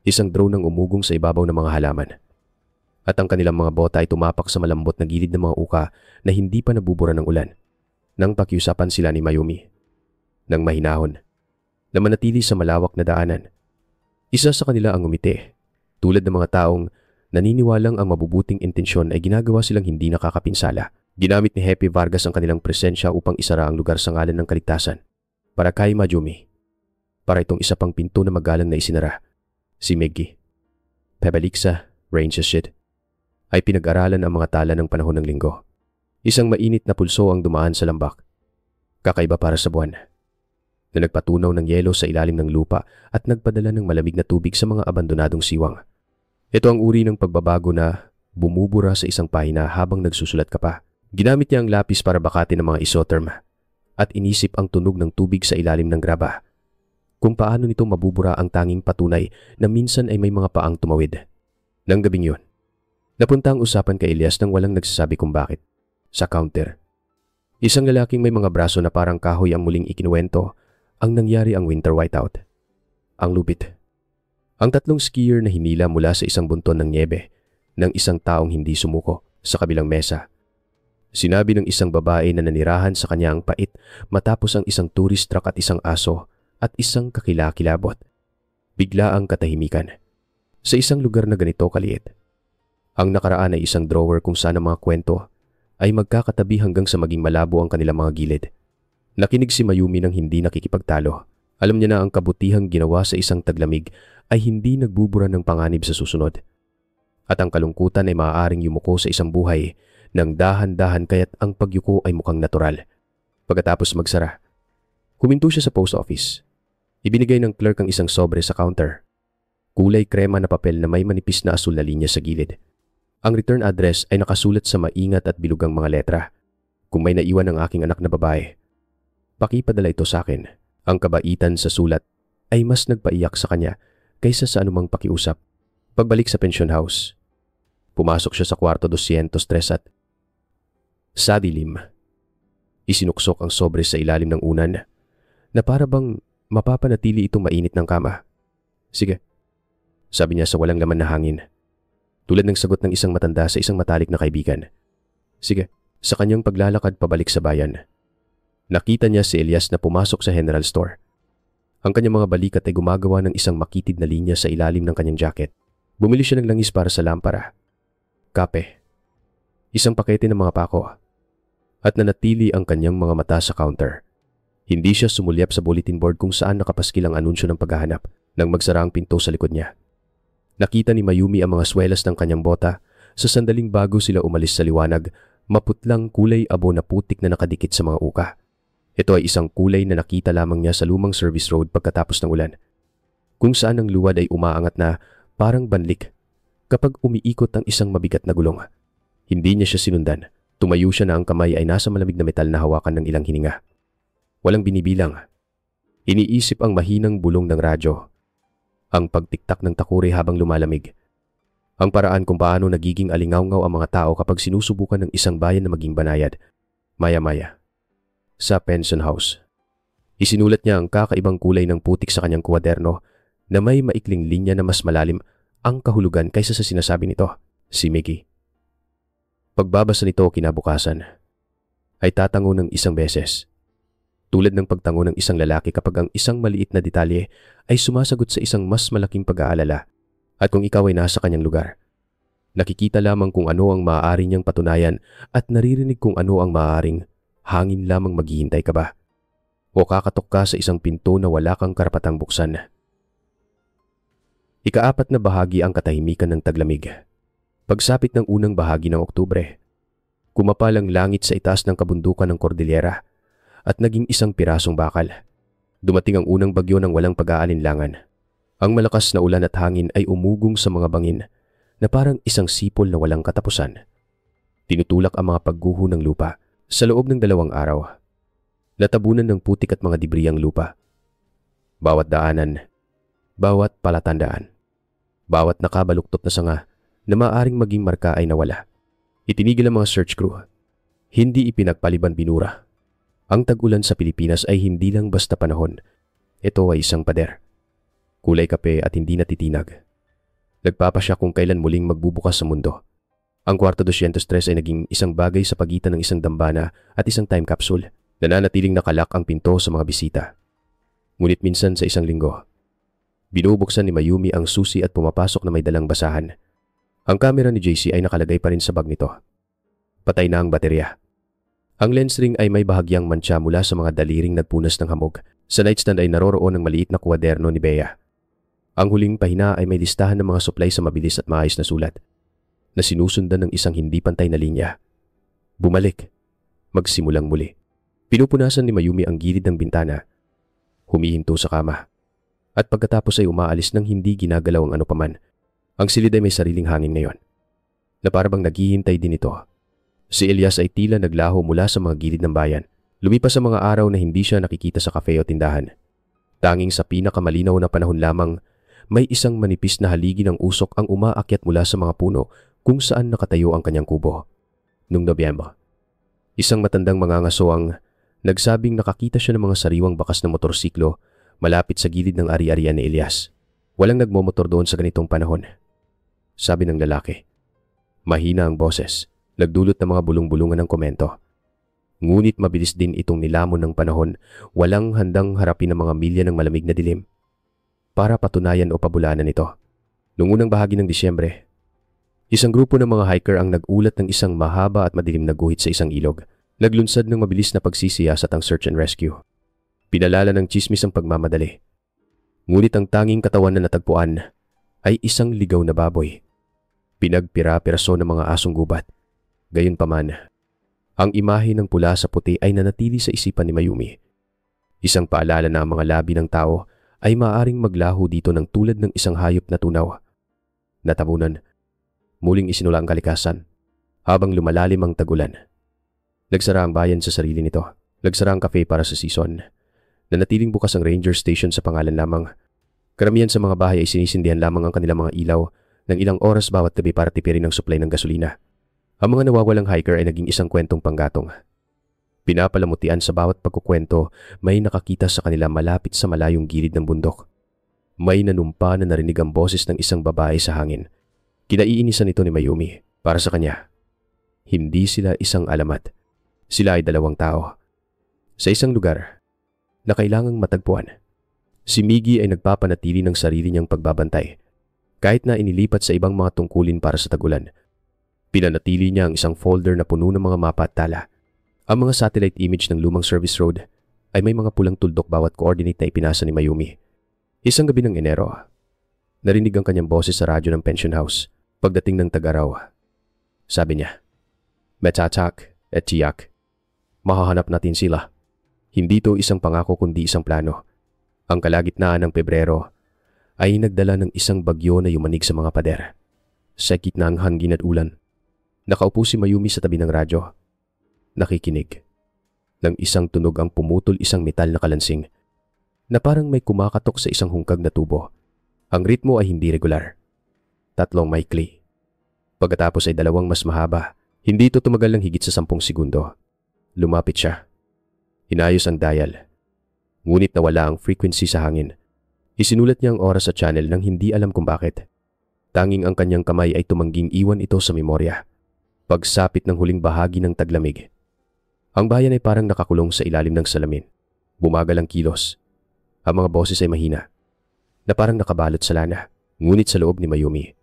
isang drone ang umugong sa ibabaw ng mga halaman. At ang kanilang mga bota ay tumapak sa malambot na gilid ng mga uka na hindi pa nabubura ng ulan. Nang pakiusapan sila ni Mayumi. Nang mahinahon, na manatili sa malawak na daanan. Isa sa kanila ang umiti. Tulad ng mga taong naniniwalang ang mabubuting intensyon ay ginagawa silang hindi nakakapinsala. Ginamit ni Happy Vargas ang kanilang presensya upang isara ang lugar sa ngalan ng kaligtasan. Para kay Mayumi. Para itong isa pang pinto na magalang na isinara. Si Miggy, Pebalixa, Ranges Shit, ay pinag-aralan ang mga tala ng panahon ng linggo. Isang mainit na pulso ang dumaan sa lambak. Kakaiba para sa buwan. Na nagpatunaw ng yelo sa ilalim ng lupa at nagpadala ng malamig na tubig sa mga abandonadong siwang. Ito ang uri ng pagbabago na bumubura sa isang pahina habang nagsusulat ka pa. Ginamit niya ang lapis para bakatin ng mga isotherm at inisip ang tunog ng tubig sa ilalim ng graba. Kung paano nito mabubura ang tanging patunay na minsan ay may mga paang tumawid. Nang gabing yun, napunta ang usapan kay Elias nang walang nagsasabi kung bakit. Sa counter, isang lalaking may mga braso na parang kahoy ang muling ikinuwento ang nangyari ang winter whiteout. Ang lupit. Ang tatlong skier na hinila mula sa isang bunton ng niebe ng isang taong hindi sumuko sa kabilang mesa. Sinabi ng isang babae na nanirahan sa kanya ang pait matapos ang isang tourist truck at isang aso at isang kakilakilabot. Bigla ang katahimikan. Sa isang lugar na ganito kaliit. Ang nakaraan ay isang drawer kung saan ang mga kwento ay magkakatabi hanggang sa maging malabo ang kanilang mga gilid. Nakinig si Mayumi ng hindi nakikipagtalo. Alam niya na ang kabutihang ginawa sa isang taglamig ay hindi nagbubura ng panganib sa susunod. At ang kalungkutan ay maaaring yumuko sa isang buhay ng dahan-dahan kaya't ang pagyuko ay mukhang natural. Pagkatapos magsara, huminto siya sa post office. Ibinigay ng clerk ang isang sobre sa counter. Kulay krema na papel na may manipis na asul na linya sa gilid. Ang return address ay nakasulat sa maingat at bilugang mga letra. Kung may naiwan ang aking anak na babae, pakipadala ito sa akin. Ang kabaitan sa sulat ay mas nagpaiyak sa kanya kaysa sa anumang pakiusap. Pagbalik sa pension house, pumasok siya sa kwarto 203 at sa dilim, Isinuksok ang sobre sa ilalim ng unan na para bang mapapanatili itong mainit ng kama. Sige, sabi niya sa walang laman na hangin. Tulad ng sagot ng isang matanda sa isang matalik na kaibigan. Sige, sa kanyang paglalakad pabalik sa bayan. Nakita niya si Elias na pumasok sa general store. Ang kanyang mga balikat ay gumagawa ng isang makitid na linya sa ilalim ng kanyang jacket. Bumili siya ng langis para sa lampara, kape, isang pakete ng mga pako, at nanatili ang kanyang mga mata sa counter. Hindi siya sumulyap sa bulletin board kung saan nakapaskil ang anunsyo ng paghahanap nang magsara ang pinto sa likod niya. Nakita ni Mayumi ang mga swelas ng kanyang bota sa sandaling bago sila umalis sa liwanag, maputlang kulay abo na putik na nakadikit sa mga uka. Ito ay isang kulay na nakita lamang niya sa lumang service road pagkatapos ng ulan, kung saan ang luwad ay umaangat na parang banlik kapag umiikot ang isang mabigat na gulong. Hindi niya siya sinundan. Tumayo siya na ang kamay ay nasa malamig na metal na hawakan ng ilang hininga. Walang binibilang. Iniisip ang mahinang bulong ng radyo, ang pagtiktak ng takuri habang lumalamig, ang paraan kung paano nagiging alingawngaw ang mga tao kapag sinusubukan ng isang bayan na maging banayad. Maya-maya, sa pension house, isinulat niya ang kakaibang kulay ng putik sa kanyang kwaderno na may maikling linya na mas malalim ang kahulugan kaysa sa sinasabi nito, si Mickey. Pagbabasa nito kinabukasan, ay tatango ng isang beses. Tulad ng pagtango ng isang lalaki kapag ang isang maliit na detalye ay sumasagot sa isang mas malaking pag-aalala. At kung ikaw ay nasa kanyang lugar, nakikita lamang kung ano ang maaari niyang patunayan at naririnig kung ano ang maaaring hangin lamang maghihintay ka ba? O kakatok ka sa isang pinto na wala kang karapatang buksan. Ika-4 na bahagi ang katahimikan ng taglamig. Pagsapit ng unang bahagi ng Oktubre, kumapal ang langit sa itaas ng kabundukan ng Cordillera at naging isang pirasong bakal. Dumating ang unang bagyo ng walang pag-aalinlangan. Ang malakas na ulan at hangin ay umugong sa mga bangin na parang isang sipol na walang katapusan. Tinutulak ang mga pagguho ng lupa sa loob ng 2 araw. Natabunan ng putik at mga debris ang lupa. Bawat daanan, bawat palatandaan, bawat nakabaluktot na sanga na maaaring maging marka ay nawala. Itinigil ang mga search crew. Hindi ipinagpaliban binura. Ang tag-ulan sa Pilipinas ay hindi lang basta panahon. Ito ay isang pader. Kulay kape at hindi natitinag. Nagpapasya kung kailan muling magbubukas sa mundo. Ang kwarto 203 ay naging isang bagay sa pagitan ng isang dambana at isang time capsule. Nananatiling nakalak ang pinto sa mga bisita. Ngunit minsan sa isang linggo, binubuksan ni Mayumi ang susi at pumapasok na may dalang basahan. Ang kamera ni JC ay nakalagay pa rin sa bag nito. Patay na ang baterya. Ang lens ring ay may bahagyang mantsa mula sa mga daliring nagpunas ng hamog. Sa nightstand ay naroroon ang maliit na kwaderno ni Bea. Ang huling pahina ay may listahan ng mga supply sa mabilis at maayos na sulat na sinusundan ng isang hindi pantay na linya. Bumalik. Magsimulang muli. Pinupunasan ni Mayumi ang gilid ng bintana. Humihinto sa kama. At pagkatapos ay umaalis ng hindi ginagalaw ang ano paman. Ang silid ay may sariling hangin ngayon, na parabang naghihintay din ito. Si Elias ay tila naglaho mula sa mga gilid ng bayan. Lumipas sa mga araw na hindi siya nakikita sa kafe o tindahan. Tanging sa pinakamalinaw na panahon lamang, may isang manipis na haligi ng usok ang umaakyat mula sa mga puno kung saan nakatayo ang kanyang kubo. Noong Nobyembre, isang matandang mangangaso ang nagsabing nakakita siya ng mga sariwang bakas ng motorsiklo malapit sa gilid ng ari-arian ni Elias. Walang nagmomotor doon sa ganitong panahon, sabi ng lalaki. Mahina ang boses, nagdulot ng mga bulong-bulungan ng komento. Ngunit mabilis din itong nilamon ng panahon, walang handang harapin ang mga milya ng malamig na dilim para patunayan o pabulanan ito. Noong unang bahagi ng Disyembre, isang grupo ng mga hiker ang nag-ulat ng isang mahaba at madilim na guhit sa isang ilog. Naglunsad ng mabilis na pagsisiyasat ang search and rescue. Pinalala ng tsismis ang pagmamadali. Ngunit ang tanging katawan na natagpuan ay isang ligaw na baboy. Pinagpira-piraso ng mga asong gubat. Gayunpaman, ang imahe ng pula sa puti ay nanatili sa isipan ni Mayumi. Isang paalala na ang mga labi ng tao ay maaaring maglaho dito ng tulad ng isang hayop na tunaw. Natabunan, muling isinula ang kalikasan habang lumalalim ang tagulan. Nagsara ang bayan sa sarili nito. Nagsara ang cafe para sa season. Nanatiling bukas ang ranger station sa pangalan lamang. Karamihan sa mga bahay ay sinisindihan lamang ang kanilang mga ilaw ng ilang oras bawat gabi para tipirin ang supply ng gasolina. Ang mga nawawalang hiker ay naging isang kwentong panggatong. Pinapalamutian sa bawat pagkukwento, may nakakita sa kanila malapit sa malayong gilid ng bundok. May nanumpa na narinig ang boses ng isang babae sa hangin. Kinaiinisan ito ni Mayumi. Para sa kanya, hindi sila isang alamat. Sila ay dalawang tao. Sa isang lugar na kailangang matagpuan, si Miggy ay nagpapanatili ng sarili niyang pagbabantay. Kahit na inilipat sa ibang mga tungkulin para sa tagulan, pinanatili niya ang isang folder na puno ng mga mapa at tala. Ang mga satellite image ng lumang service road ay may mga pulang tuldok bawat coordinate na ipinasa ni Mayumi. Isang gabi ng Enero, narinig ang kanyang boses sa radyo ng pension house pagdating ng tag-araw. Sabi niya, "Metatak at tiyak. Mahahanap natin sila. Hindi ito isang pangako kundi isang plano." Ang kalagitnaan ng Pebrero ay nagdala ng isang bagyo na yumanig sa mga pader. Sa gitna ng hangin at ulan, nakaupo si Mayumi sa tabi ng radyo. Nakikinig. Nang isang tunog ang pumutol isang metal na kalansing na parang may kumakatok sa isang hungkag na tubo. Ang ritmo ay hindi regular. 3 maikli. Pagkatapos ay 2 mas mahaba. Hindi ito tumagal ng higit sa 10 segundo. Lumapit siya. Inayos ang dial. Ngunit nawala ang frequency sa hangin. Isinulat niya ang oras sa channel nang hindi alam kung bakit. Tanging ang kanyang kamay ay tumangging iwan ito sa memorya. Pagsapit ng huling bahagi ng taglamig, ang bayan ay parang nakakulong sa ilalim ng salamin. Bumagal ang kilos. Ang mga boses ay mahina, na parang nakabalot sa lana, ngunit sa loob ni Mayumi.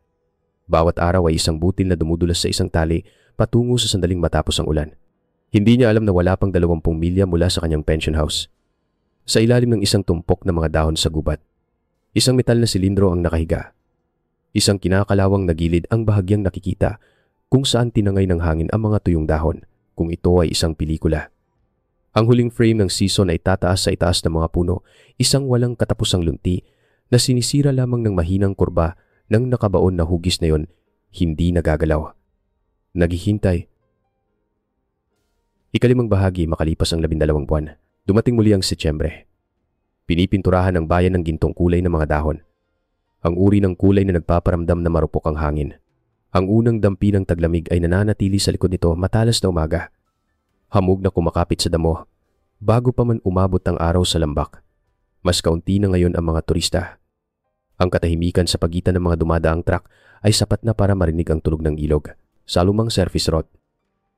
Bawat araw ay isang butil na dumudulas sa isang tali patungo sa sandaling matapos ang ulan. Hindi niya alam na wala pang 20 milya mula sa kanyang pension house. Sa ilalim ng isang tumpok na mga dahon sa gubat, isang metal na silindro ang nakahiga. Isang kinakalawang na gilid ang bahagyang nakikita kung saan tinangay ng hangin ang mga tuyong dahon, kung ito ay isang pelikula. Ang huling frame ng season ay tataas sa itaas ng mga puno, isang walang katapusang lunti na sinisira lamang ng mahinang kurba ng nakabaon na hugis na yon, hindi nagagalaw. Naghihintay. 5 bahagi makalipas ang 12 buwan, dumating muli ang Setyembre. Pinipinturahan ang bayan ng gintong kulay ng mga dahon. Ang uri ng kulay na nagpaparamdam na marupok ang hangin. Ang unang dampi ng taglamig ay nananatili sa likod nito matalas na umaga. Hamog na kumakapit sa damo, bago pa man umabot ang araw sa lambak. Mas kaunti na ngayon ang mga turista. Ang katahimikan sa pagitan ng mga dumadaang truck ay sapat na para marinig ang tunog ng ilog sa lumang surface road.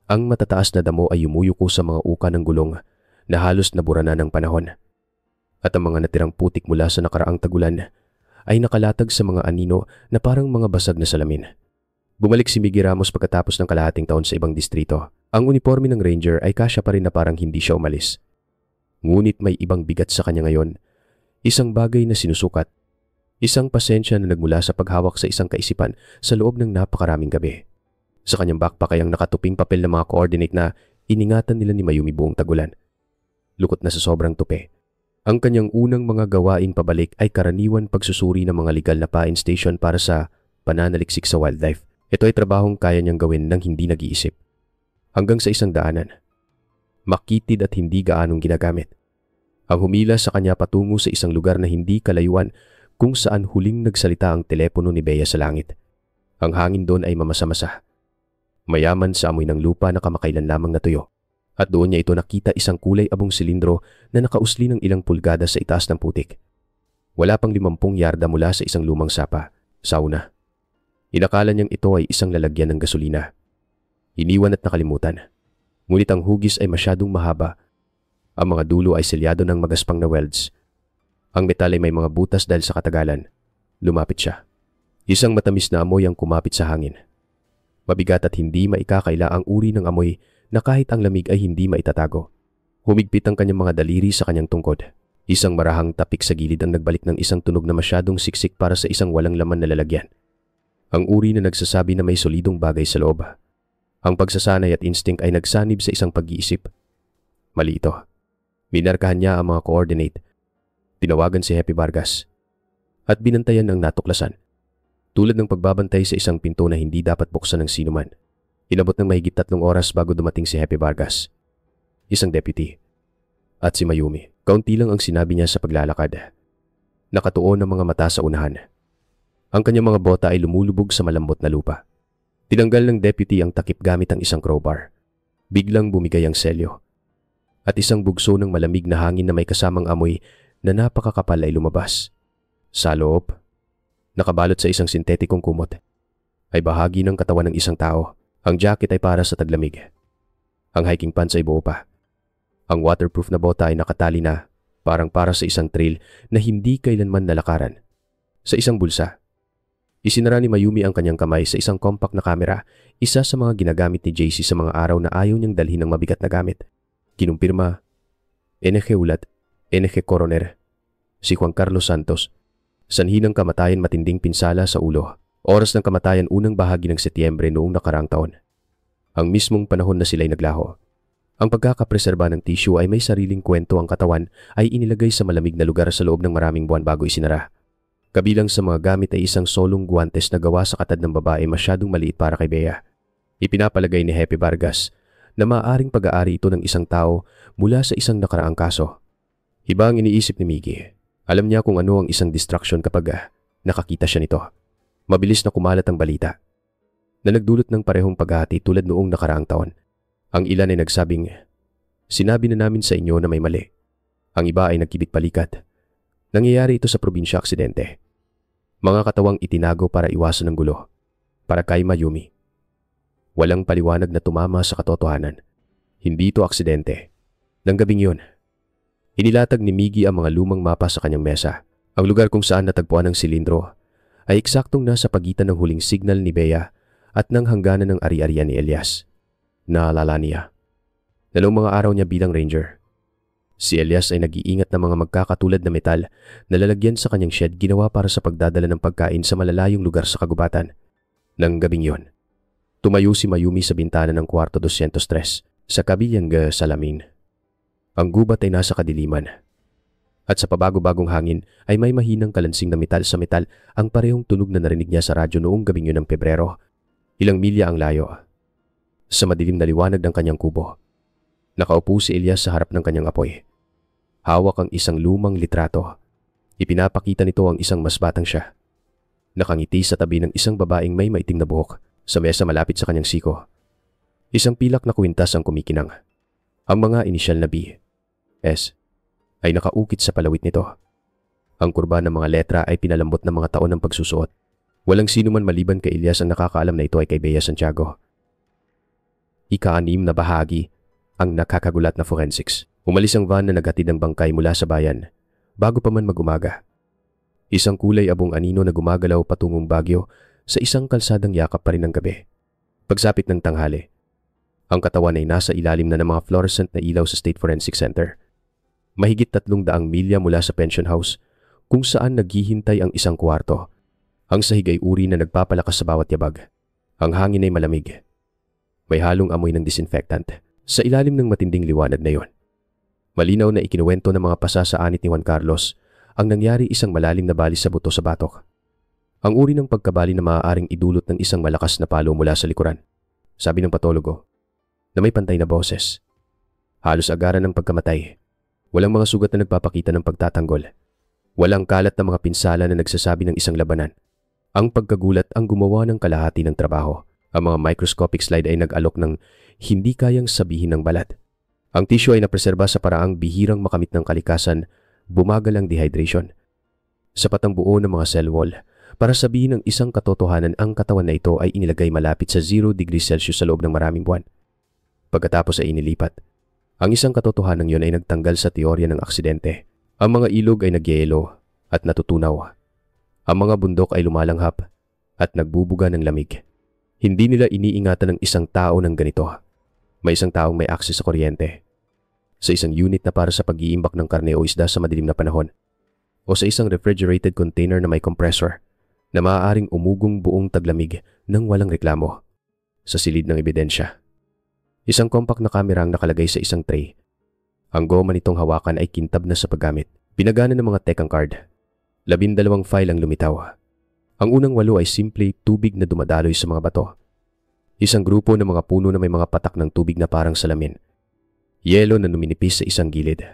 Ang matataas na damo ay yumuyuko sa mga uka ng gulong na halos nabura na ng panahon. At ang mga natirang putik mula sa nakaraang tagulan ay nakalatag sa mga anino na parang mga basag na salamin. Bumalik si Miggy Ramos pagkatapos ng kalahating taon sa ibang distrito. Ang uniforme ng ranger ay kasya pa rin na parang hindi siya umalis. Ngunit may ibang bigat sa kanya ngayon. Isang bagay na sinusukat. Isang pasensya na nagmula sa paghawak sa isang kaisipan sa loob ng napakaraming gabi. Sa kanyang backpack ay ang nakatuping papel ng mga coordinate na iningatan nila ni Mayumi buong tagulan. Lukot na sa sobrang tupi. Ang kanyang unang mga gawain pabalik ay karaniwan pagsusuri ng mga legal na pain station para sa pananaliksik sa wildlife. Ito ay trabahong kaya niyang gawin nang hindi nag-iisip. Hanggang sa isang daanan. Makitid at hindi gaanong ginagamit. Ang humila sa kanya patungo sa isang lugar na hindi kalayuan kung saan huling nagsalita ang telepono ni Bea sa langit. Ang hangin doon ay mamasa-masa. Mayaman sa amoy ng lupa na kamakailan lamang natuyo. At doon niya ito nakita isang kulay abong silindro na nakausli ng ilang pulgada sa itaas ng putik. Wala pang 50 yarda mula sa isang lumang sapa, sauna. Inakala niyang ito ay isang lalagyan ng gasolina. Iniwan at nakalimutan. Ngunit ang hugis ay masyadong mahaba. Ang mga dulo ay selyado ng magaspang na welds. Ang metal ay may mga butas dahil sa katagalan. Lumapit siya. Isang matamis na amoy ang kumapit sa hangin. Mabigat at hindi maikakaila ang uri ng amoy na kahit ang lamig ay hindi maitatago. Humigpit ang kanyang mga daliri sa kanyang tungkod. Isang marahang tapik sa gilid ang nagbalik ng isang tunog na masyadong siksik para sa isang walang laman na lalagyan. Ang uri na nagsasabi na may solidong bagay sa loob. Ang pagsasanay at instinct ay nagsanib sa isang pag-iisip. Mali ito. Minarkahan niya ang mga coordinate. Tinawagan si Happy Vargas. At binantayan ang natuklasan. Tulad ng pagbabantay sa isang pinto na hindi dapat buksan ng sinuman. Inabot ng mahigit 3 oras bago dumating si Happy Vargas. Isang deputy. At si Mayumi. Kaunti lang ang sinabi niya sa paglalakad. Nakatuon ang mga mata sa unahan. Ang kanyang mga bota ay lumulubog sa malambot na lupa. Tinanggal ng deputy ang takip gamit ang isang crowbar. Biglang bumigay ang selyo. at isang bugso ng malamig na hangin na may kasamang amoy na napakakapal ay lumabas. Sa loob, nakabalot sa isang sintetikong kumot, ay bahagi ng katawan ng isang tao. Ang jacket ay para sa taglamig. Ang hiking pants ay buo pa. Ang waterproof na bota ay nakatali na, parang para sa isang trail na hindi kailanman nalakaran. Sa isang bulsa, isinara ni Mayumi ang kanyang kamay sa isang compact na kamera, isa sa mga ginagamit ni JC sa mga araw na ayaw niyang dalhin ng mabigat na gamit. Kinumpirma, NG ulat, NG coroner, si Juan Carlos Santos. Sanhi ng kamatayan matinding pinsala sa ulo. Oras ng kamatayan unang bahagi ng Setyembre noong nakaraang taon. Ang mismong panahon na sila'y naglaho. Ang pagkakapreserba ng tissue ay may sariling kwento. Ang katawan ay inilagay sa malamig na lugar sa loob ng maraming buwan bago isinara. Kabilang sa mga gamit ay isang solong guwantes na gawa sa katad ng babae masyadong maliit para kay Bea. Ipinapalagay ni Hepe Vargas na maaaring pag-aari ito ng isang tao mula sa isang nakaraang kaso. Iba ang iniisip ni Miggy. Alam niya kung ano ang isang distraction kapag nakakita siya nito. Mabilis na kumalat ang balita na nagdulot ng parehong paghahati tulad noong nakaraang taon. Ang ilan ay nagsabing, sinabi na namin sa inyo na may mali. Ang iba ay nagkibit balikat. Nangyayari ito sa probinsya aksidente. Mga katawang itinago para iwasan ng gulo. Para kay Mayumi. Walang paliwanag na tumama sa katotohanan. Hindi ito aksidente. Nang gabing yun, inilatag ni Miggy ang mga lumang mapa sa kanyang mesa. Ang lugar kung saan natagpuan ang silindro ay eksaktong nasa pagitan ng huling signal ni Bea at ng hangganan ng ari-arian ni Elias. Naalala niya. Dalawang mga araw niya bilang ranger. Si Elias ay nag-iingat ng mga magkakatulad na metal na lalagyan sa kanyang shed ginawa para sa pagdadala ng pagkain sa malalayong lugar sa kagubatan. Nang gabing yon, tumayo si Mayumi sa bintana ng kwarto 203 sa kabilang salamin. Ang gubat ay nasa kadiliman. At sa pabago-bagong hangin ay may mahinang kalansing na metal sa metal ang parehong tunog na narinig niya sa radyo noong gabing yun ng Pebrero. Ilang milya ang layo. Sa madilim na liwanag ng kanyang kubo, nakaupo si Elias sa harap ng kanyang apoy. Hawak ang isang lumang litrato. Ipinapakita nito ang isang mas batang siya. Nakangiti sa tabi ng isang babaeng may maitim na buhok sa mesa malapit sa kanyang siko. Isang pilak na kwintas ang kumikinang. Ang mga inisyal na B, S, ay nakaukit sa palawit nito. Ang kurba ng mga letra ay pinalambot ng mga taon ng pagsusuot. Walang sino man maliban kay Elias ang nakakaalam na ito ay kay Bea Santiago. Ika-6 na bahagi ang nakakagulat na forensics. Umalis ang van na naghatid ng bangkay mula sa bayan bago pa man mag-umaga. Isang kulay abong anino na gumagalaw patungong Baguio sa isang kalsadang yakap pa rin ng gabi. Pagsapit ng tanghali, ang katawan ay nasa ilalim na ng mga fluorescent na ilaw sa State Forensic Center. Mahigit 300 milya mula sa pension house kung saan naghihintay ang isang kwarto. Ang sahig ay uri na nagpapalakas sa bawat yabag. Ang hangin ay malamig. May halong amoy ng disinfectant sa ilalim ng matinding liwanag na yon. Malinaw na ikinuwento ng mga pasa sa anit ni Juan Carlos ang nangyari isang malalim na bali sa buto sa batok. Ang uri ng pagkabali na maaaring idulot ng isang malakas na palo mula sa likuran. Sabi ng patologo na may pantay na boses. Halos agaran ng pagkamatay. Walang mga sugat na nagpapakita ng pagtatanggol. Walang kalat na mga pinsala na nagsasabi ng isang labanan. Ang pagkagulat ang gumawa ng kalahati ng trabaho. Ang mga microscopic slide ay nag-alok ng hindi kayang sabihin ng balat. Ang tissue ay napreserba sa paraang bihirang makamit ng kalikasan, bumagal ang dehydration. Sapat ang buo ng mga cell wall para sabihin ng isang katotohanan ang katawan na ito ay inilagay malapit sa 0 degrees Celsius sa loob ng maraming buwan. Pagkatapos ay inilipat. Ang isang katotohanan yun ay nagtanggal sa teorya ng aksidente. Ang mga ilog ay nagyelo at natutunaw. Ang mga bundok ay lumalanghap at nagbubuga ng lamig. Hindi nila iniingatan ng isang tao ng ganito. May isang taong may access sa kuryente. Sa isang unit na para sa pag-iimbak ng karne o isda sa madilim na panahon. O sa isang refrigerated container na may compressor na maaaring umugong buong taglamig nang walang reklamo. Sa silid ng ebidensya. Isang compact na kamera ang nakalagay sa isang tray. Ang goma nitong hawakan ay kintab na sa paggamit. Pinagana ng mga tekang card. 12 file ang lumitaw. Ang unang 8 ay simple tubig na dumadaloy sa mga bato. Isang grupo ng mga puno na may mga patak ng tubig na parang salamin. Yelo na numinipis sa isang gilid.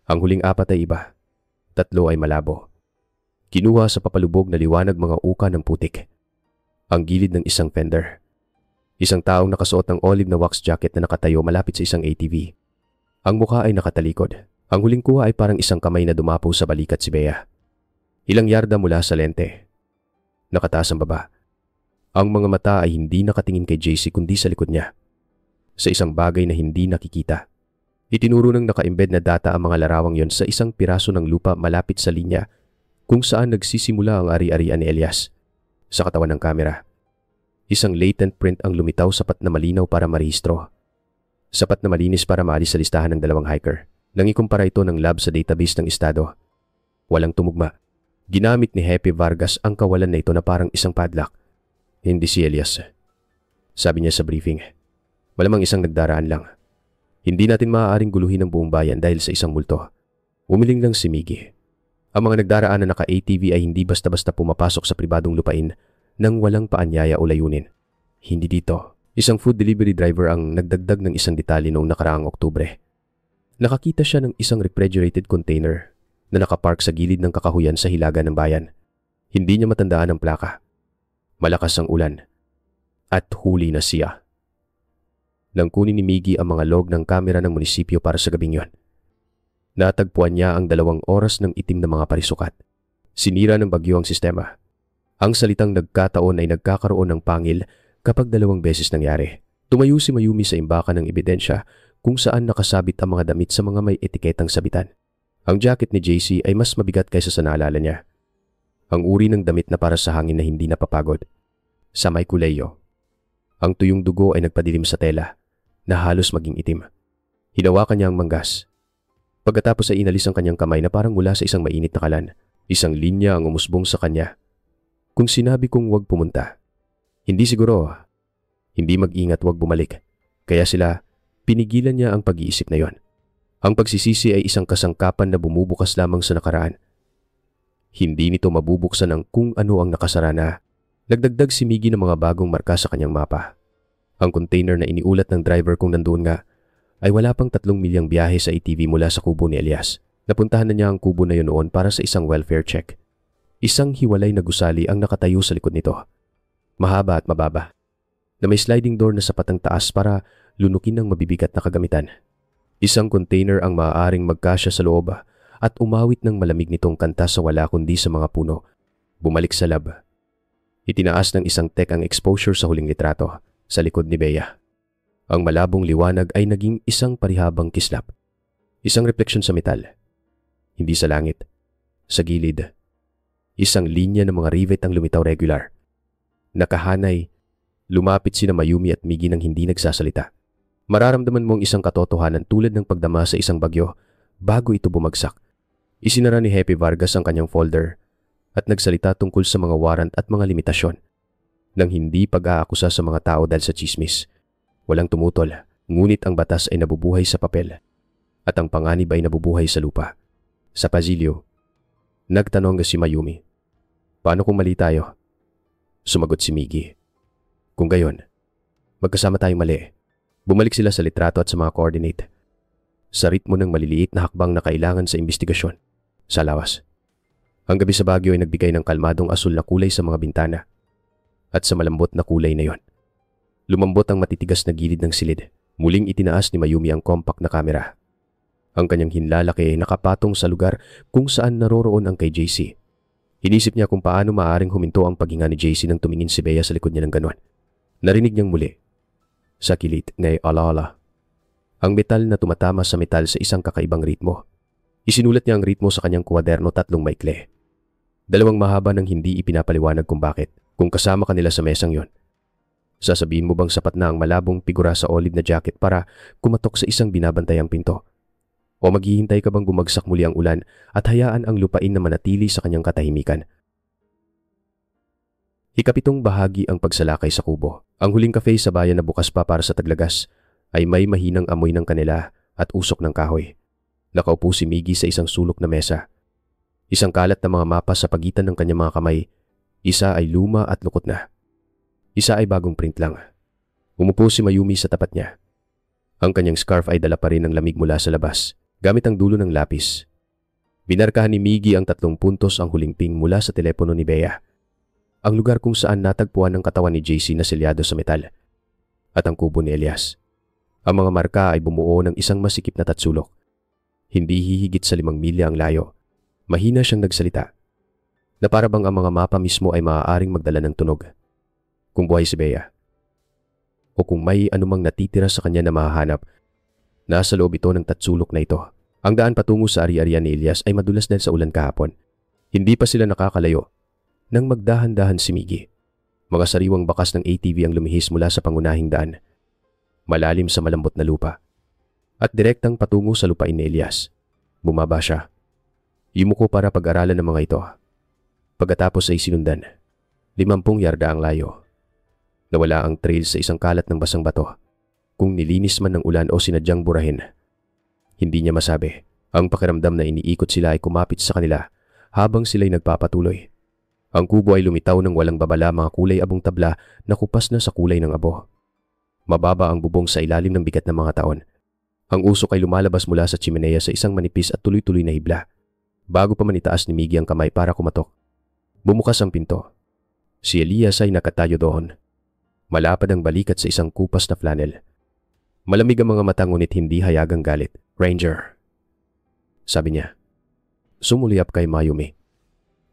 Ang huling 4 ay iba. 3 ay malabo. Kinuha sa papalubog na liwanag mga uka ng putik. Ang gilid ng isang fender. Isang taong nakasuot ng olive na wax jacket na nakatayo malapit sa isang ATV. Ang mukha ay nakatalikod. Ang huling kuha ay parang isang kamay na dumapo sa balikat si Bea. Ilang yarda mula sa lente. Nakataas ang baba. Ang mga mata ay hindi nakatingin kay JC kundi sa likod niya. Sa isang bagay na hindi nakikita. Itinuro ng naka-embed na data ang mga larawang yon sa isang piraso ng lupa malapit sa linya kung saan nagsisimula ang ari-arian ni Elias. Sa katawan ng kamera, isang latent print ang lumitaw sapat na malinaw para marehistro. Sapat na malinis para maalis sa listahan ng dalawang hiker. Nang ikumpara ito ng lab sa database ng estado. Walang tumugma. Ginamit ni Happy Vargas ang kawalan na ito na parang isang padlock. Hindi si Elias. Sabi niya sa briefing, malamang isang nagdaraan lang. Hindi natin maaaring guluhin ang buong bayan dahil sa isang multo. Umiling lang si Miggy. Ang mga nagdaraan na naka-ATV ay hindi basta-basta pumapasok sa pribadong lupain nang walang paanyaya o layunin. Hindi dito. Isang food delivery driver ang nagdagdag ng isang detalye noong nakaraang Oktubre. Nakakita siya ng isang refrigerated container na nakapark sa gilid ng kakahuyan sa hilaga ng bayan. Hindi niya matandaan ang plaka. Malakas ang ulan. At huli na siya. Nang kunin ni Miggy ang mga log ng kamera ng munisipyo para sa gabing yon. Natagpuan niya ang 2 oras ng itim na mga parisukat. Sinira ng bagyo ang sistema. Ang salitang nagkataon ay nagkakaroon ng pangil kapag 2 beses nangyari. Tumayo si Mayumi sa imbakan ng ebidensya kung saan nakasabit ang mga damit sa mga may etiketang sabitan. Ang jacket ni JC ay mas mabigat kaysa sa naalala niya. Ang uri ng damit na para sa hangin na hindi napapagod. Sa may kuleyo. Ang tuyong dugo ay nagpadilim sa tela na halos maging itim. Hinawakan niya ang manggas. Pagkatapos ay inalis ang kanyang kamay na parang mula sa isang mainit na kalan. Isang linya ang umusbong sa kanya. Kung sinabi kong huwag pumunta, hindi siguro. Hindi mag-ingat, huwag bumalik. Kaya pinigilan niya ang pag-iisip na yon. Ang pagsisisi ay isang kasangkapan na bumubukas lamang sa nakaraan. Hindi nito mabubuksan ang kung ano ang nakasara na. Nagdagdag si Miggy ng mga bagong marka sa kanyang mapa. Ang container na iniulat ng driver kung nandoon nga ay wala pang 3 milyang biyahe sa ATV mula sa kubo ni Elias. Napuntahan na niya ang kubo na yun noon para sa isang welfare check. Isang hiwalay na gusali ang nakatayo sa likod nito. Mahaba at mababa. Na may sliding door na sapat ang taas para lunukin ng mabibigat na kagamitan. Isang container ang maaaring magkasya sa loob at umawit ng malamig nitong kanta sa wala kundi sa mga puno. Bumalik sa lab. Itinaas ng isang tech ang exposure sa huling litrato sa likod ni Bea. Ang malabong liwanag ay naging isang parihabang kislap. Isang refleksyon sa metal. Hindi sa langit. Sa gilid. Isang linya ng mga rivet ang lumitaw regular. Nakahanay, lumapit sina Mayumi at Miggy nang hindi nagsasalita. Mararamdaman mo ang isang katotohanan tulad ng pagdama sa isang bagyo bago ito bumagsak. Isinara ni Happy Vargas ang kanyang folder at nagsalita tungkol sa mga warrant at mga limitasyon. Nang hindi pag-aakusa sa mga tao dahil sa chismis. Walang tumutol, ngunit ang batas ay nabubuhay sa papel at ang panganib ay nabubuhay sa lupa. Sa pasilyo, nagtanong si Mayumi, "Paano kung mali tayo?" Sumagot si Miggy, "Kung gayon, magkasama tayong mali." Bumalik sila sa litrato at sa mga coordinate. Sa ritmo ng maliliit na hakbang na kailangan sa investigasyon. Sa lawas. Ang gabi sa Baguio ay nagbigay ng kalmadong asul na kulay sa mga bintana. At sa malambot na kulay na yon. Lumambot ang matitigas na gilid ng silid. Muling itinaas ni Mayumi ang compact na kamera. Ang kanyang hinlalaki ay nakapatong sa lugar kung saan naroroon ang kay JC. Inisip niya kung paano maaaring huminto ang paghinga ni JC nang tumingin si Bea sa likod niya ng ganon. Narinig niyang muli. Sa kilit ngay alaala. Ang metal na tumatama sa metal sa isang kakaibang ritmo. Isinulat niya ang ritmo sa kanyang kwaderno 3 maikli. 2 mahaba nang hindi ipinapaliwanag kung bakit, kung kasama kanila sa mesang yon. Sasabihin mo bang sapat na ang malabong figura sa olive na jacket para kumatok sa isang binabantayang pinto? O maghihintay ka bang bumagsak muli ang ulan at hayaan ang lupain na manatili sa kanyang katahimikan? Ikapitong bahagi ang pagsalakay sa kubo. Ang huling cafe sa bayan na bukas pa para sa taglagas ay may mahinang amoy ng kanela at usok ng kahoy. Nakaupo si Miggy sa isang sulok na mesa. Isang kalat na mga mapa sa pagitan ng kanyang mga kamay. Isa ay luma at lukot na. Isa ay bagong print lang. Umupo si Mayumi sa tapat niya. Ang kanyang scarf ay dala pa rin ng lamig mula sa labas, gamit ang dulo ng lapis. Binarkahan ni Miggy ang 3 puntos ang huling ping mula sa telepono ni Bea. Ang lugar kung saan natagpuan ang katawan ni JC na selyado sa metal. At ang kubo ni Elias. Ang mga marka ay bumuo ng isang masikip na tatsulok. Hindi hihigit sa 5 milya ang layo. Mahina siyang nagsalita, na para bang ang mga mapa mismo ay maaaring magdala ng tunog. Kung buhay si Bea, o kung may anumang natitira sa kanya na mahahanap, nasa loob ito ng tatsulok na ito. Ang daan patungo sa ari-arian ni Elias ay madulas dahil sa ulan kahapon. Hindi pa sila nakakalayo nang magdahan-dahan si Miggy. Mga sariwang bakas ng ATV ang lumihis mula sa pangunahing daan, malalim sa malambot na lupa, at direktang patungo sa lupain ni Elias. Bumaba siya. Yumuko para pag-aralan ng mga ito. Pagkatapos ay sinundan. 50 yarda ang layo. Nawala ang trail sa isang kalat ng basang bato. Kung nilinis man ng ulan o sinadyang burahin, hindi niya masabi. Ang pakiramdam na iniikot sila ay kumapit sa kanila habang sila'y nagpapatuloy. Ang kubo ay lumitaw ng walang babala, mga kulay abong tabla na kupas na sa kulay ng abo. Mababa ang bubong sa ilalim ng bigat ng mga taon. Ang usok ay lumalabas mula sa chimenea sa isang manipis at tuloy-tuloy na hibla. Bago pa man itaas ni Miggy ang kamay para kumatok, bumukas ang pinto. Si Elias ay nakatayo doon. Malapad ang balikat sa isang kupas na flannel. Malamig ang mga mata ngunit hindi hayagang galit. "Ranger," sabi niya. Sumuliyap kay Mayumi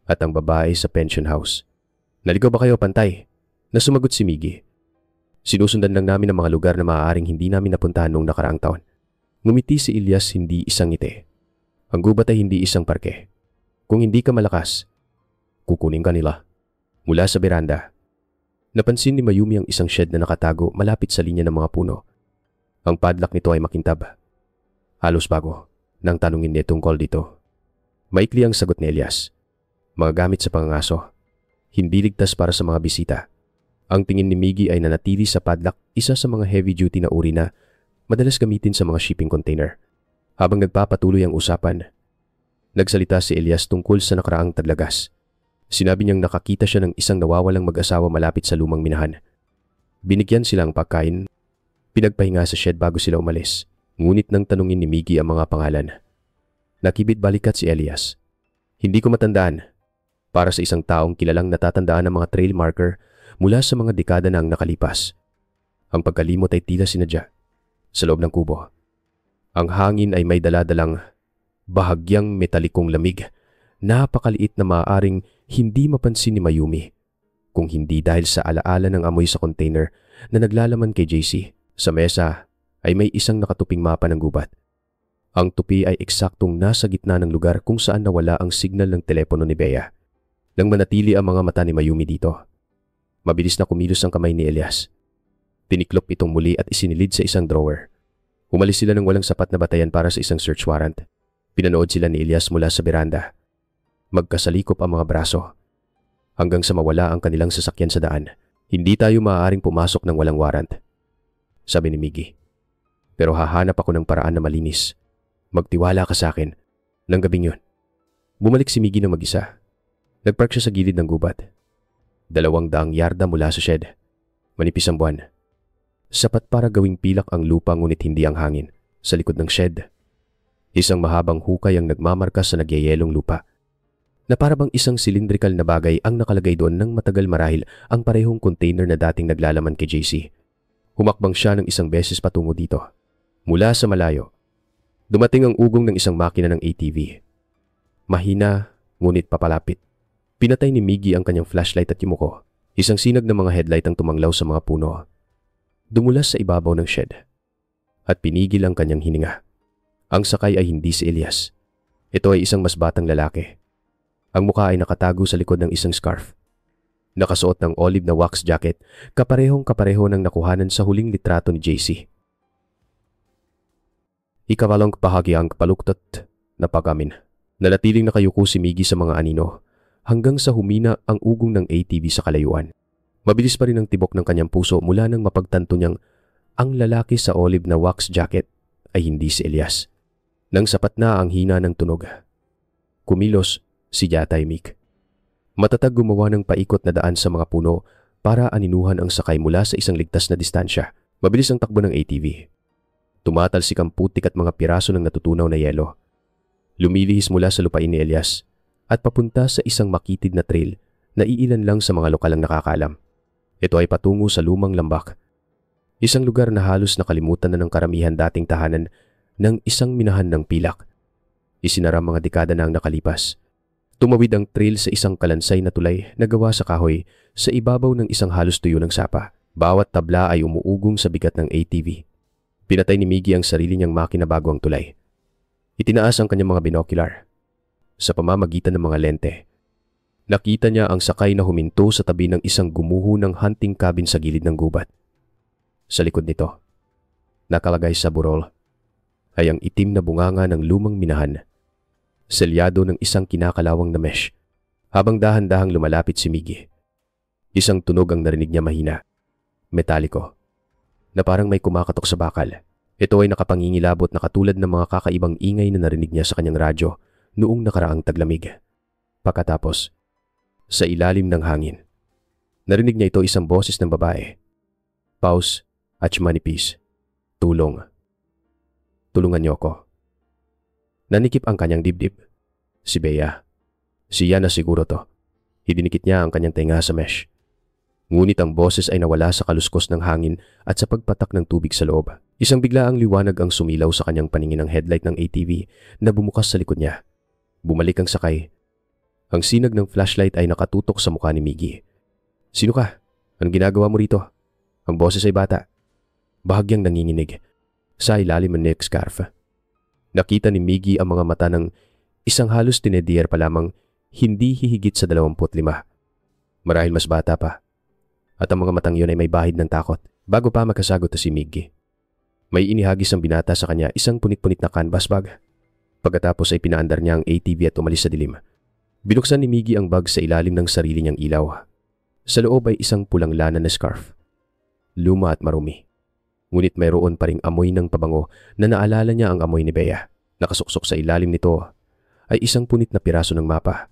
at ang babae sa pension house. "Naligaw ba kayo, pantay?" na sumagot si Miggy. "Sinusundan lang namin ang mga lugar na maaaring hindi namin napuntahan noong nakaraang taon." Ngumiti si Elias, hindi isang ngiti. Ang gubat ay hindi isang parke. "Kung hindi ka malakas, kukunin ka nila." Mula sa beranda, napansin ni Mayumi ang isang shed na nakatago malapit sa linya ng mga puno. Ang padlock nito ay makintab. Halos bago. Nang tanungin niya tungkol dito, maikli ang sagot ni Elias. "Mga gamit sa pangangaso. Hindi ligtas para sa mga bisita." Ang tingin ni Miggy ay nanatili sa padlock, isa sa mga heavy-duty na uri na madalas gamitin sa mga shipping container. Habang nagpapatuloy ang usapan, nagsalita si Elias tungkol sa nakaraang taglagas. Sinabi niyang nakakita siya ng isang nawawalang mag-asawa malapit sa lumang minahan. Binigyan sila ng pagkain, pinagpahinga sa shed bago sila umalis. Ngunit nang tanungin ni Miggy ang mga pangalan, nakibit balikat si Elias. "Hindi ko matandaan." Para sa isang taong kilalang natatandaan ang mga trail marker mula sa mga dekada na ang nakalipas, ang pagkalimot ay tila sinadya. Sa loob ng kubo, ang hangin ay may daladalang bahagyang metalikong lamig. Napakaliit na maaaring hindi mapansin ni Mayumi, kung hindi dahil sa alaala ng amoy sa container na naglalaman kay JC. Sa mesa ay may isang nakatuping mapa ng gubat. Ang tupi ay eksaktong nasa gitna ng lugar kung saan nawala ang signal ng telepono ni Bea. Nang manatili ang mga mata ni Mayumi dito, mabilis na kumilos ang kamay ni Elias. Tiniklop itong muli at isinilid sa isang drawer. Umalis sila ng walang sapat na batayan para sa isang search warrant. Pinanood sila ni Elias mula sa beranda. Magkasalikop ang mga braso, hanggang sa mawala ang kanilang sasakyan sa daan. "Hindi tayo maaaring pumasok ng walang warrant," sabi ni Miggy. "Pero hahanap ako ng paraan na malinis. Magtiwala ka sa akin." Nang gabing yun, bumalik si Miggy ng mag-isa. Nagpark siya sa gilid ng gubat. 200 yarda mula sa shed. Manipis ang buwan. Sapat para gawing pilak ang lupa ngunit hindi ang hangin. Sa likod ng shed, isang mahabang hukay ang nagmamarka sa nagyayelong lupa, na para bang isang silindrikal na bagay ang nakalagay doon ng matagal, marahil ang parehong container na dating naglalaman kay JC. Humakbang siya ng isang beses patungo dito. Mula sa malayo, dumating ang ugong ng isang makina ng ATV. Mahina ngunit papalapit. Pinatay ni Miggy ang kanyang flashlight at yumuko. Isang sinag ng mga headlight ang tumanglaw sa mga puno. Dumulas sa ibabaw ng shed at pinigil ang kanyang hininga. Ang sakay ay hindi si Elias. Ito ay isang mas batang lalaki. Ang mukha ay nakatago sa likod ng isang scarf. Nakasuot ng olive na wax jacket, kaparehong-kapareho ng nakuhanan sa huling litrato ni JC. Ikawalong bahagi ang paluktot na pagamin. Nanatiling nakayuko si Miggy sa mga anino hanggang sa humina ang ugong ng ATV sa kalayuan. Mabilis pa rin ang tibok ng kanyang puso mula nang mapagtanto niyang ang lalaki sa olive na wax jacket ay hindi si Elias. Nang sapat na ang hina ng tunog, kumilos si Yatay Mick. Matatag gumawa ng paikot na daan sa mga puno para aninuhan ang sakay mula sa isang ligtas na distansya. Mabilis ang takbo ng ATV. Tumatalsik ang putik at mga piraso ng natutunaw na yelo. Lumilihis mula sa lupain ni Elias at papunta sa isang makitid na trail na iilan lang sa mga lokalang nakakalam. Ito ay patungo sa lumang lambak Isang lugar na halos nakalimutan na ng karamihan dating tahanan ng isang minahan ng pilak. Isinara mga dekada na ang nakalipas. Tumawid ang trail sa isang kalansay na tulay na gawa sa kahoy sa ibabaw ng isang halos tuyo ng sapa. Bawat tabla ay umuugong sa bigat ng ATV. Pinatay ni Miggy ang sarili niyang makina bago ang tulay. Itinaas ang kanyang mga binocular. Sa pamamagitan ng mga lente, nakita niya ang sakay na huminto sa tabi ng isang gumuho ng hunting cabin sa gilid ng gubat. Sa likod nito, nakalagay sa burol, ay ang itim na bunganga ng lumang minahan, selyado ng isang kinakalawang na mesh. Habang dahan-dahang lumalapit si Miggy, isang tunog ang narinig niya mahina, metaliko, na parang may kumakatok sa bakal. Ito ay nakapangingilabot na katulad ng mga kakaibang ingay na narinig niya sa kanyang radyo noong nakaraang taglamig. Pagkatapos, sa ilalim ng hangin, narinig niya ito isang boses ng babae. Pause at manipis. Tulong. Tulungan niyo ako. Nanikip ang kanyang dibdib. Si Bea. Siya na siguro to. Idinikit niya ang kanyang tenga sa mesh. Ngunit ang boses ay nawala sa kaluskos ng hangin at sa pagpatak ng tubig sa loob. Isang biglaang liwanag ang sumilaw sa kanyang paningin ng headlight ng ATV na bumukas sa likod niya. Bumalik ang sakay. Ang sinag ng flashlight ay nakatutok sa mukha ni Miggy. Sino ka? Anong ginagawa mo rito? Ang boses ay bata. Bahagyang nanginginig sa ilalim ng neck scarf. Nakita ni Miggy ang mga mata ng isang halos tinedier pa lamang, hindi hihigit sa 25. Marahil mas bata pa. At ang mga matang yun ay may bahid ng takot. Bago pa makasagot si Miggy, may inihagis ang binata sa kanya isang punit-punit na canvas bag. Pagkatapos ay pinaandar niya ang ATV at umalis sa dilim. Binuksan ni Miggy ang bag sa ilalim ng sarili niyang ilaw. Sa loob ay isang pulang lana na scarf. Luma at marumi. Ngunit mayroon pa ring amoy ng pabango na naalala niya ang amoy ni Bea. Nakasuksok sa ilalim nito ay isang punit na piraso ng mapa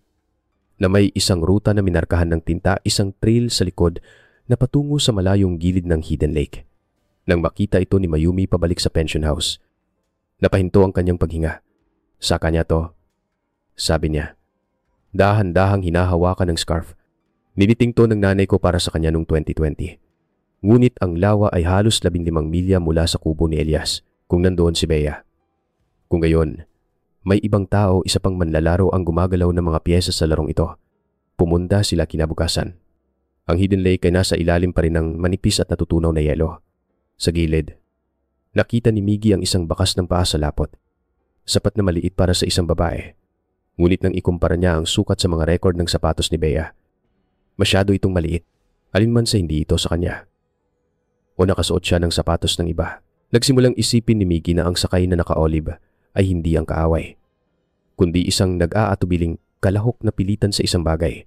na may isang ruta na minarkahan ng tinta, isang trail sa likod na patungo sa malayong gilid ng Hidden Lake. Nang makita ito ni Mayumi pabalik sa pension house, napahinto ang kanyang paghinga. Saka niya to, sabi niya. Dahan-dahang hinahawakan ng scarf. Niliting to ng nanay ko para sa kanya noong 2020. Ngunit ang lawa ay halos 15 milya mula sa kubo ni Elias kung nandoon si Bea. Kung gayon, may ibang tao, isa pang manlalaro ang gumagalaw ng mga piyesa sa larong ito. Pumunta sila kinabukasan. Ang Hidden Lake ay nasa ilalim pa rin ng manipis at natutunaw na yelo. Sa gilid, nakita ni Miggy ang isang bakas ng paa sa lapot. Sapat na maliit para sa isang babae. Ngunit nang ikumpara niya ang sukat sa mga rekord ng sapatos ni Bea, masyado itong maliit, alinman sa hindi ito sa kanya. O nakasuot siya ng sapatos ng iba. Nagsimulang isipin ni Miggy na ang sakay na naka-olive ay hindi ang kaaway, kundi isang nag-aatubiling kalahok na pilitan sa isang bagay.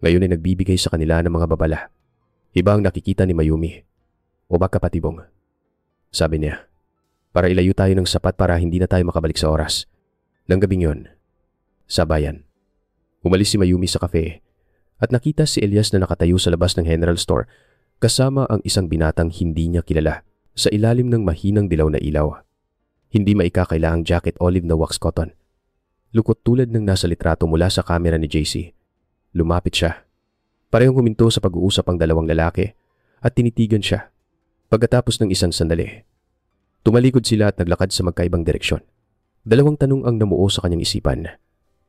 Ngayon ay nagbibigay sa kanila ng mga babala. Iba ang nakikita ni Mayumi. O baka patibong. Sabi niya, para ilayo tayo ng sapat para hindi na tayo makabalik sa oras. Nang gabing yon, sa bayan, umalis si Mayumi sa kafe at nakita si Elias na nakatayo sa labas ng general store kasama ang isang binatang hindi niya kilala sa ilalim ng mahinang dilaw na ilaw. Hindi maikakaila ang jacket olive na wax cotton. Lukot tulad ng nasa litrato mula sa kamera ni JC. Lumapit siya. Parehong huminto sa pag-uusap ang dalawang lalaki at tinitigan siya. Pagkatapos ng isang sandali, tumalikod sila at naglakad sa magkaibang direksyon. Dalawang tanong ang namuo sa kanyang isipan.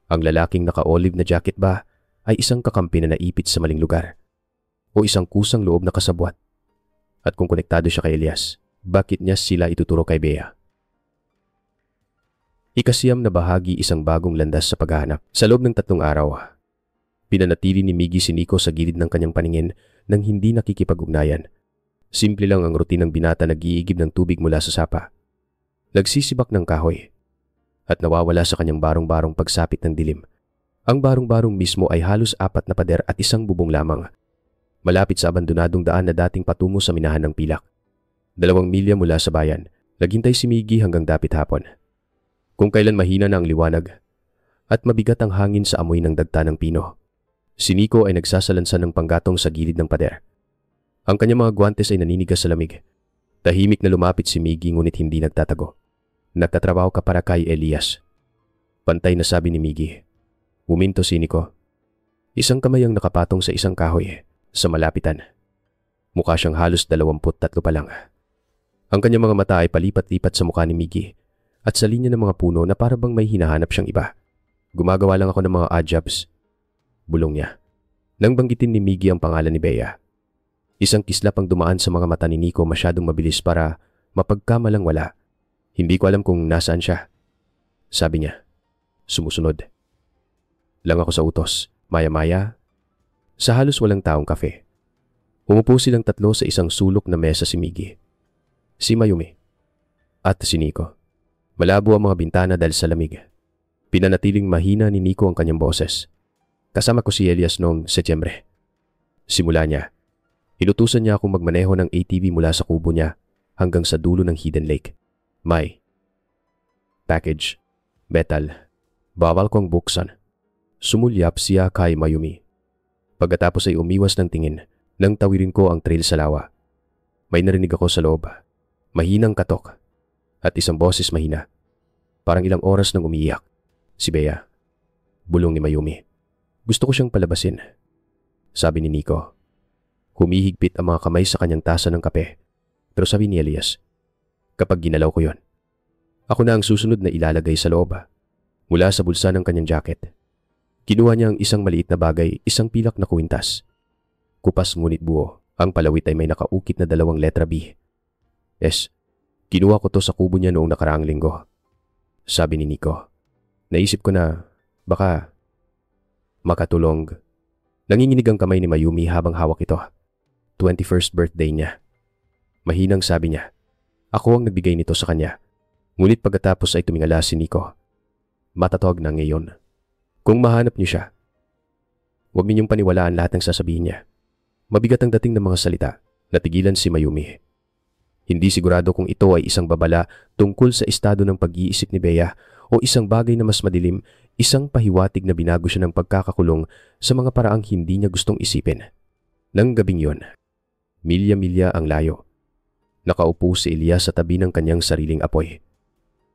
Ang lalaking naka-olive na jacket ba ay isang kakampi na naipit sa maling lugar? O isang kusang loob na kasabwat? At kung konektado siya kay Elias, bakit niya sila ituturo kay Bea? Ikasiyam na bahagi, isang bagong landas sa paghahanap. Sa loob ng 3 araw, pinanatili ni Miggy si Nico sa gilid ng kanyang paningin nang hindi nakikipag-ugnayan. Simple lang ang rutinang binata na nag-iigib ng tubig mula sa sapa. Nagsisibak ng kahoy at nawawala sa kanyang barong-barong pagsapit ng dilim. Ang barong-barong mismo ay halos 4 na pader at isang bubong lamang. Malapit sa abandonadong daan na dating patungo sa minahan ng pilak. 2 milya mula sa bayan, naghintay si Miggy hanggang dapit hapon. Kung kailan mahina na ang liwanag at mabigat ang hangin sa amoy ng dagta ng pino, si Nico ay nagsasalansan ng panggatong sa gilid ng pader. Ang kanyang mga guwantes ay naninigas sa lamig. Tahimik na lumapit si Miggy ngunit hindi nagtatago. Nagtatrabaho ka para kay Elias. Pantay na sabi ni Miggy. Huminto si Nico. Isang kamay ang nakapatong sa isang kahoy sa malapitan. Mukha siyang halos 23 pa lang. Ang kanyang mga mata ay palipat-lipat sa mukha ni Miggy at sa linya ng mga puno na para bang may hinahanap siyang iba. Gumagawa lang ako ng mga odd jobs. Bulong niya. Nang banggitin ni Miggy ang pangalan ni Bea, isang kislap ang dumaan sa mga mata ni Nico masyadong mabilis para mapagkamalang wala. Hindi ko alam kung nasaan siya. Sabi niya. Sumusunod. Lang ako sa utos. Maya-maya, sa halos walang taong kafe. Umupo silang tatlo sa isang sulok na mesa si Miggy, si Mayumi, at si Nico. Malabo ang mga bintana dahil sa lamig. Pinanatiling mahina ni Nico ang kanyang boses. Kasama ko si Elias noong Setyembre. Simula niya, inutusan niya akong magmaneho ng ATV mula sa kubo niya hanggang sa dulo ng Hidden Lake. May package, metal, bawal kong buksan. Sumulyap siya kay Mayumi. Pagkatapos ay umiwas ng tingin nang tawirin ko ang trail sa lawa. May narinig ako sa loob. Mahinang katok at isang boses mahina. Parang ilang oras nang umiiyak. Si Bea. Bulong ni Mayumi. Gusto ko siyang palabasin. Sabi ni Nico. Humihigpit ang mga kamay sa kanyang tasa ng kape. Pero sabi ni Elias, kapag ginalaw ko yon, ako na ang susunod na ilalagay sa loob. Mula sa bulsa ng kanyang jacket. Kinuha niya ang isang maliit na bagay, isang pilak na kwintas. Kupas ngunit buo, ang palawit ay may nakaukit na 2 letra B. Yes, kinuha ko to sa kubo niya noong nakaraang linggo. Sabi ni Nico. Naisip ko na baka makatulong. Nanginginig ang kamay ni Mayumi habang hawak ito. 21st birthday niya. Mahinang sabi niya. Ako ang nagbigay nito sa kanya. Ngunit pagkatapos ay tumingala si Nico. Matatawag na ngayon. Kung mahanap niyo siya, huwag ninyong paniwalaan lahat ng sasabihin niya. Mabigat ang dating ng mga salita. Natigilan si Mayumi. Hindi sigurado kung ito ay isang babala tungkol sa estado ng pag-iisip ni Bea o isang bagay na mas madilim, isang pahiwatig na binago siya ng pagkakakulong sa mga paraang hindi niya gustong isipin. Nang gabing yon, milya-milya ang layo. Nakaupo si Elias sa tabi ng kanyang sariling apoy.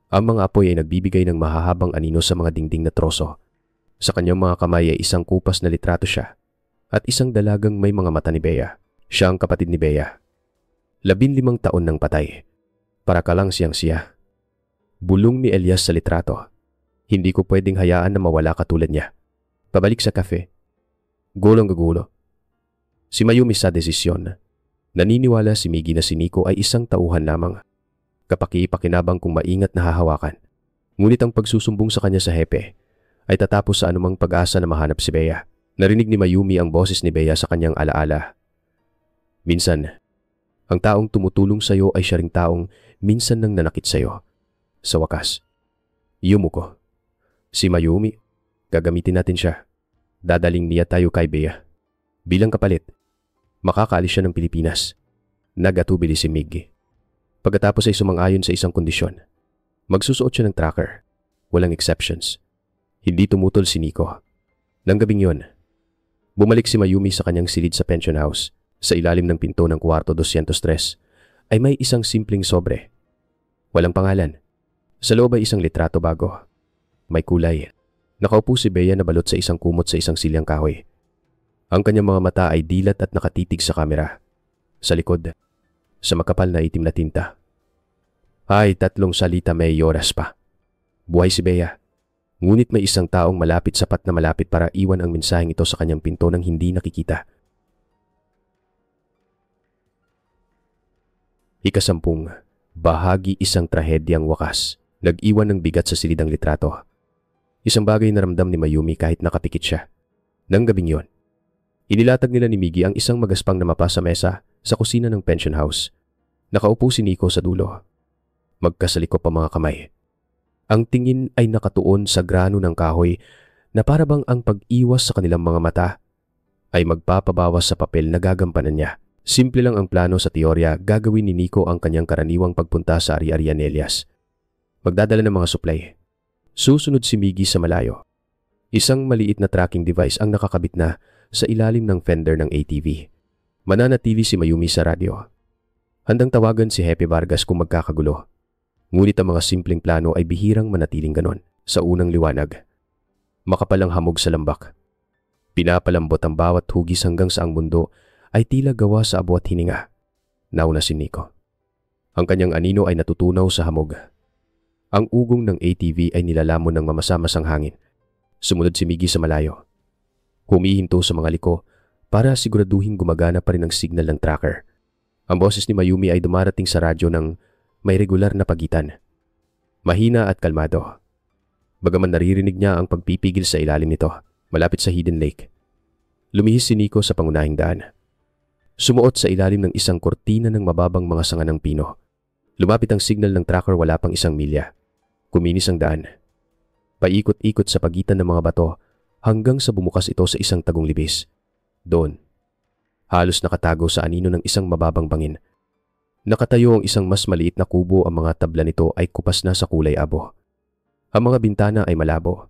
Ang mga apoy ay nagbibigay ng mahahabang anino sa mga dingding na troso. Sa kanyang mga kamay ay isang kupas na litrato siya at isang dalagang may mga mata ni Bea. Siya ang kapatid ni Bea. 15 taon nang patay. Para ka lang siyang siya. Bulong ni Elias sa litrato. Hindi ko pwedeng hayaan na mawala katulad niya. Pabalik sa kafe. Gulong gagulo. Si Mayumi sa desisyon. Naniniwala si Miggy na si Nico ay isang tauhan lamang. Kapaki-pakinabang kung maingat na hahawakan. Ngunit ang pagsusumbong sa kanya sa hepe ay tatapos sa anumang pag-asa na mahanap si Bea. Narinig ni Mayumi ang boses ni Bea sa kanyang alaala. Minsan, ang taong tumutulong sa iyo ay siya ring taong minsan nang nanakit sa iyo. Sa wakas, yumuko. Si Mayumi, gagamitin natin siya. Dadaling niya tayo kay Bea. Bilang kapalit, makakaalis siya ng Pilipinas. Nagatubili si Miggy. Pagkatapos ay sumang-ayon sa isang kondisyon. Magsusuot siya ng tracker. Walang exceptions. Hindi tumutol si Nico. Nang gabing yon, bumalik si Mayumi sa kanyang silid sa pension house. Sa ilalim ng pinto ng kwarto 203 ay may isang simpleng sobre. Walang pangalan. Sa loob ay isang litrato bago. May kulay. Nakaupo si Bea na balot sa isang kumot sa isang silyang kahoy. Ang kanyang mga mata ay dilat at nakatitig sa kamera. Sa likod, sa makapal na itim na tinta. Ay, 3 salita may oras pa. Buhay si Bea. Ngunit may isang taong malapit sapat na malapit para iwan ang mensaheng ito sa kanyang pinto nang hindi nakikita. Ika-10, bahagi isang trahedyang wakas. Nag-iwan ng bigat sa silid ang litrato. Isang bagay na ramdam ni Mayumi kahit nakapikit siya. Nang gabing yon, inilatag nila ni Miggy ang isang magaspang na mapa sa mesa sa kusina ng pension house. Nakaupo si Nico sa dulo. Magkasalikop ang mga kamay. Ang tingin ay nakatuon sa grano ng kahoy na parabang ang pag-iwas sa kanilang mga mata ay magpapabawas sa papel na gagampanan niya. Simple lang ang plano sa teorya, gagawin ni Nico ang kanyang karaniwang pagpunta sa ari-arian Elias. Magdadala ng mga supply. Susunod si Miggy sa malayo. Isang maliit na tracking device ang nakakabit na sa ilalim ng fender ng ATV. Mananatili si Mayumi sa radyo. Handang tawagan si Hepe Vargas kung magkakagulo. Ngunit ang mga simpleng plano ay bihirang manatiling ganon. Sa unang liwanag, makapalang hamog sa lambak. Pinapalambot ang bawat hugis hanggang sa ang mundo ay tila gawa sa abo at hininga. Nauna si Nico. Ang kanyang anino ay natutunaw sa hamog. Ang ugong ng ATV ay nilalamon ng mamasamasang hangin. Sumunod si Miggy sa malayo. Humihinto sa mga liko para siguraduhin gumagana pa rin ang signal ng tracker. Ang boses ni Mayumi ay dumarating sa radyo ng may regular na pagitan. Mahina at kalmado. Bagaman naririnig niya ang pagpipigil sa ilalim nito, malapit sa Hidden Lake. Lumihis si Nico sa pangunahing daan. Sumuot sa ilalim ng isang kortina ng mababang mga sanga ng pino. Lumapit ang signal ng tracker wala pang 1 milya. Kuminis ang daan. Paikot-ikot sa pagitan ng mga bato hanggang sa bumukas ito sa isang tagong libis. Doon, halos nakatago sa anino ng isang mababang bangin. Nakatayo ang isang mas maliit na kubo, ang mga tabla nito ay kupas na sa kulay abo. Ang mga bintana ay malabo.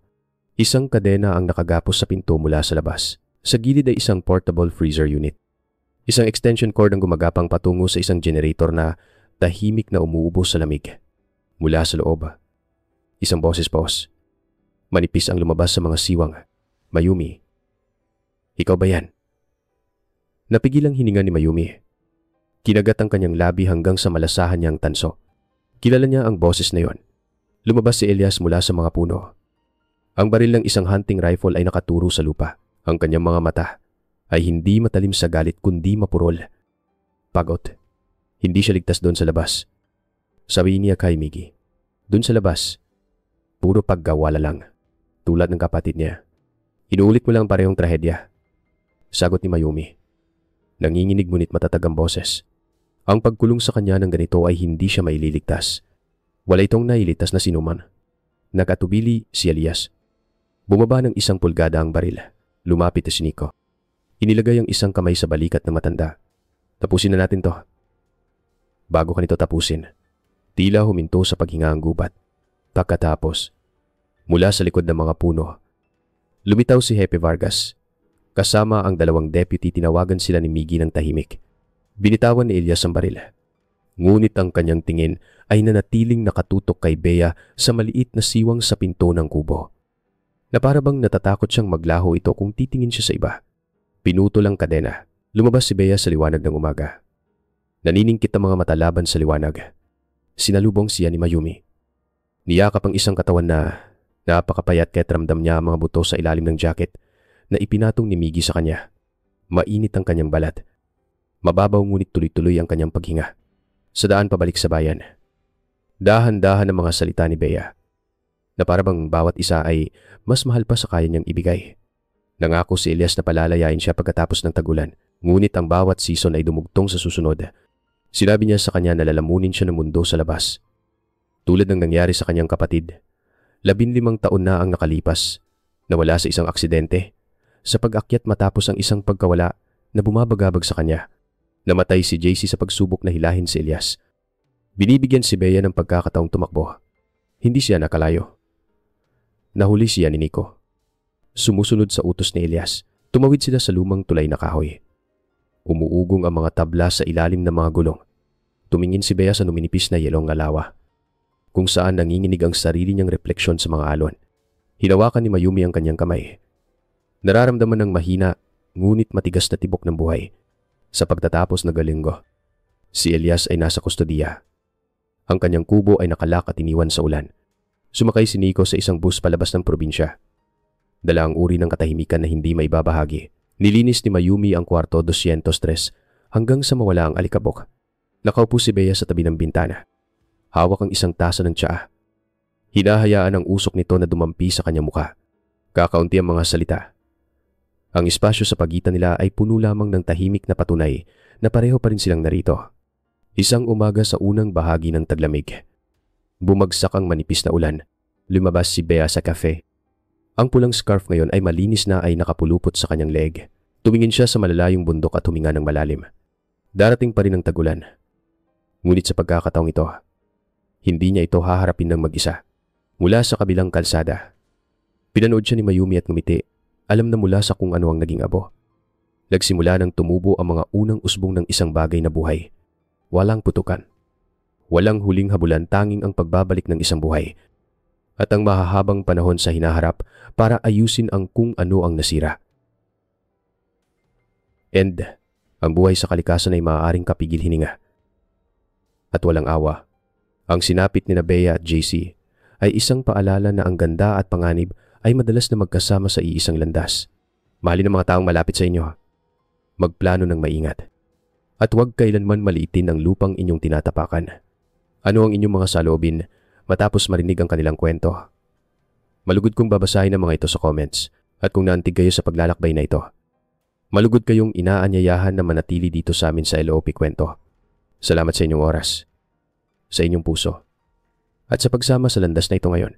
Isang kadena ang nakagapos sa pinto mula sa labas. Sa gilid ay isang portable freezer unit. Isang extension cord ang gumagapang patungo sa isang generator na tahimik na umuubo sa lamig. Mula sa loob, isang boses pause. Manipis ang lumabas sa mga siwang. Mayumi. Ikaw ba yan? Napigil ang hininga ni Mayumi. Kinagat ang kanyang labi hanggang sa malasahan niyang tanso. Kilala niya ang boses na yon. Lumabas si Elias mula sa mga puno. Ang baril ng isang hunting rifle ay nakaturo sa lupa. Ang kanyang mga mata ay hindi matalim sa galit kundi mapurol. Pagod. Hindi siya ligtas doon sa labas. Sabi niya kay Miggy. Doon sa labas, puro paggawala lang. Tulad ng kapatid niya. Inuulit mo lang parehong trahedya. Sagot ni Mayumi. Nanginginig ngunit matatag ang boses. Ang pagkulong sa kanya ng ganito ay hindi siya maililigtas. Wala itong nailitas na sinuman. Nakatubili si Elias. Bumaba ng 1 pulgada ang baril. Lumapit si Nico. Inilagay ang isang kamay sa balikat ng matanda. Tapusin na natin to. Bago ka nito tapusin, tila huminto sa paghinga ang gubat. Pagkatapos, mula sa likod ng mga puno, lumitaw si Jefe Vargas. Kasama ang 2 deputy, tinawagan sila ni Miggy ng tahimik. Binitawan ni Elias ang baril. Ngunit ang kanyang tingin ay nanatiling nakatutok kay Bea sa maliit na siwang sa pinto ng kubo. Na para bang natatakot siyang maglaho ito kung titingin siya sa iba. Pinutol ang kadena. Lumabas si Bea sa liwanag ng umaga. Naniningkit ang mga mata laban sa liwanag. Sinalubong siya ni Mayumi. Niyakap ang isang katawan na napakapayat kaya't ramdam niya ang mga buto sa ilalim ng jacket na ipinatong ni Miggy sa kanya. Mainit ang kanyang balat. Mababaw ngunit tuloy-tuloy ang kanyang paghinga. Sa daan pabalik sa bayan, dahan-dahan ang mga salita ni Bea na parabang bawat isa ay mas mahal pa sa kaya niyang ibigay. Nangako si Elias na palalayain siya pagkatapos ng tagulan, ngunit ang bawat season ay dumugtong sa susunod. Sinabi niya sa kanya na lalamunin siya ng mundo sa labas. Tulad ng nangyari sa kanyang kapatid, 15 taon na ang nakalipas, nawala sa isang aksidente, sa pag-akyat matapos ang isang pagkawala na bumabagabag sa kanya. Namatay si JC sa pagsubok na hilahin si Elias. Binibigyan si Bea ng pagkakataong tumakbo. Hindi siya nakalayo. Nahuli siya ni Nico. Sumusunod sa utos ni Elias, tumawid sila sa lumang tulay na kahoy. Umuugong ang mga tabla sa ilalim ng mga gulong. Tumingin si Bea sa numinipis na yelong ngalawa, kung saan nanginginig ang sarili niyang refleksyon sa mga alon. Hinawakan ni Mayumi ang kanyang kamay. Nararamdaman ng mahina, ngunit matigas na tibok ng buhay. Sa pagtatapos ng linggo, si Elias ay nasa kustodiya. Ang kanyang kubo ay nakalak at iniwan sa ulan. Sumakay si Nico sa isang bus palabas ng probinsya. Dala ang uri ng katahimikan na hindi maibabahagi. Nilinis ni Mayumi ang kwarto 203 hanggang sa mawala ang alikabok. Nakaupo si Bea sa tabi ng bintana. Hawak ang isang tasa ng tsaa. Hinahayaan ang usok nito na dumampi sa kanyang muka. Kakaunti ang mga salita. Ang espasyo sa pagitan nila ay puno lamang ng tahimik na patunay na pareho pa rin silang narito. Isang umaga sa unang bahagi ng taglamig. Bumagsak ang manipis na ulan. Lumabas si Bea sa cafe. Ang pulang scarf ngayon ay malinis na ay nakapulupot sa kanyang leeg. Tumingin siya sa malalayong bundok at huminga ng malalim. Darating pa rin ang tagulan. Ngunit sa pagkakataong ito, hindi niya ito haharapin ng mag-isa. Mula sa kabilang kalsada, pinanood siya ni Mayumi at ngumiti. Alam na mula sa kung ano ang naging abo. Nagsimula nang tumubo ang mga unang usbong ng isang bagay na buhay. Walang putukan. Walang huling habulan, tanging ang pagbabalik ng isang buhay. At ang mahahabang panahon sa hinaharap para ayusin ang kung ano ang nasira. End Ang buhay sa kalikasan ay maaaring kapigil hininga. At walang awa, ang sinapit ni Bea at JC ay isang paalala na ang ganda at panganib ay madalas na magkasama sa iisang landas. Mahalin ng mga taong malapit sa inyo. Magplano ng maingat. At huwag kailanman maliitin ang lupang inyong tinatapakan. Ano ang inyong mga saloobin matapos marinig ang kanilang kwento? Malugod kong babasahin ang mga ito sa comments at kung naantig kayo sa paglalakbay na ito, malugod kayong inaanyayahan na manatili dito sa amin sa LOP Kwento. Salamat sa inyong oras, sa inyong puso, at sa pagsama sa landas na ito ngayon.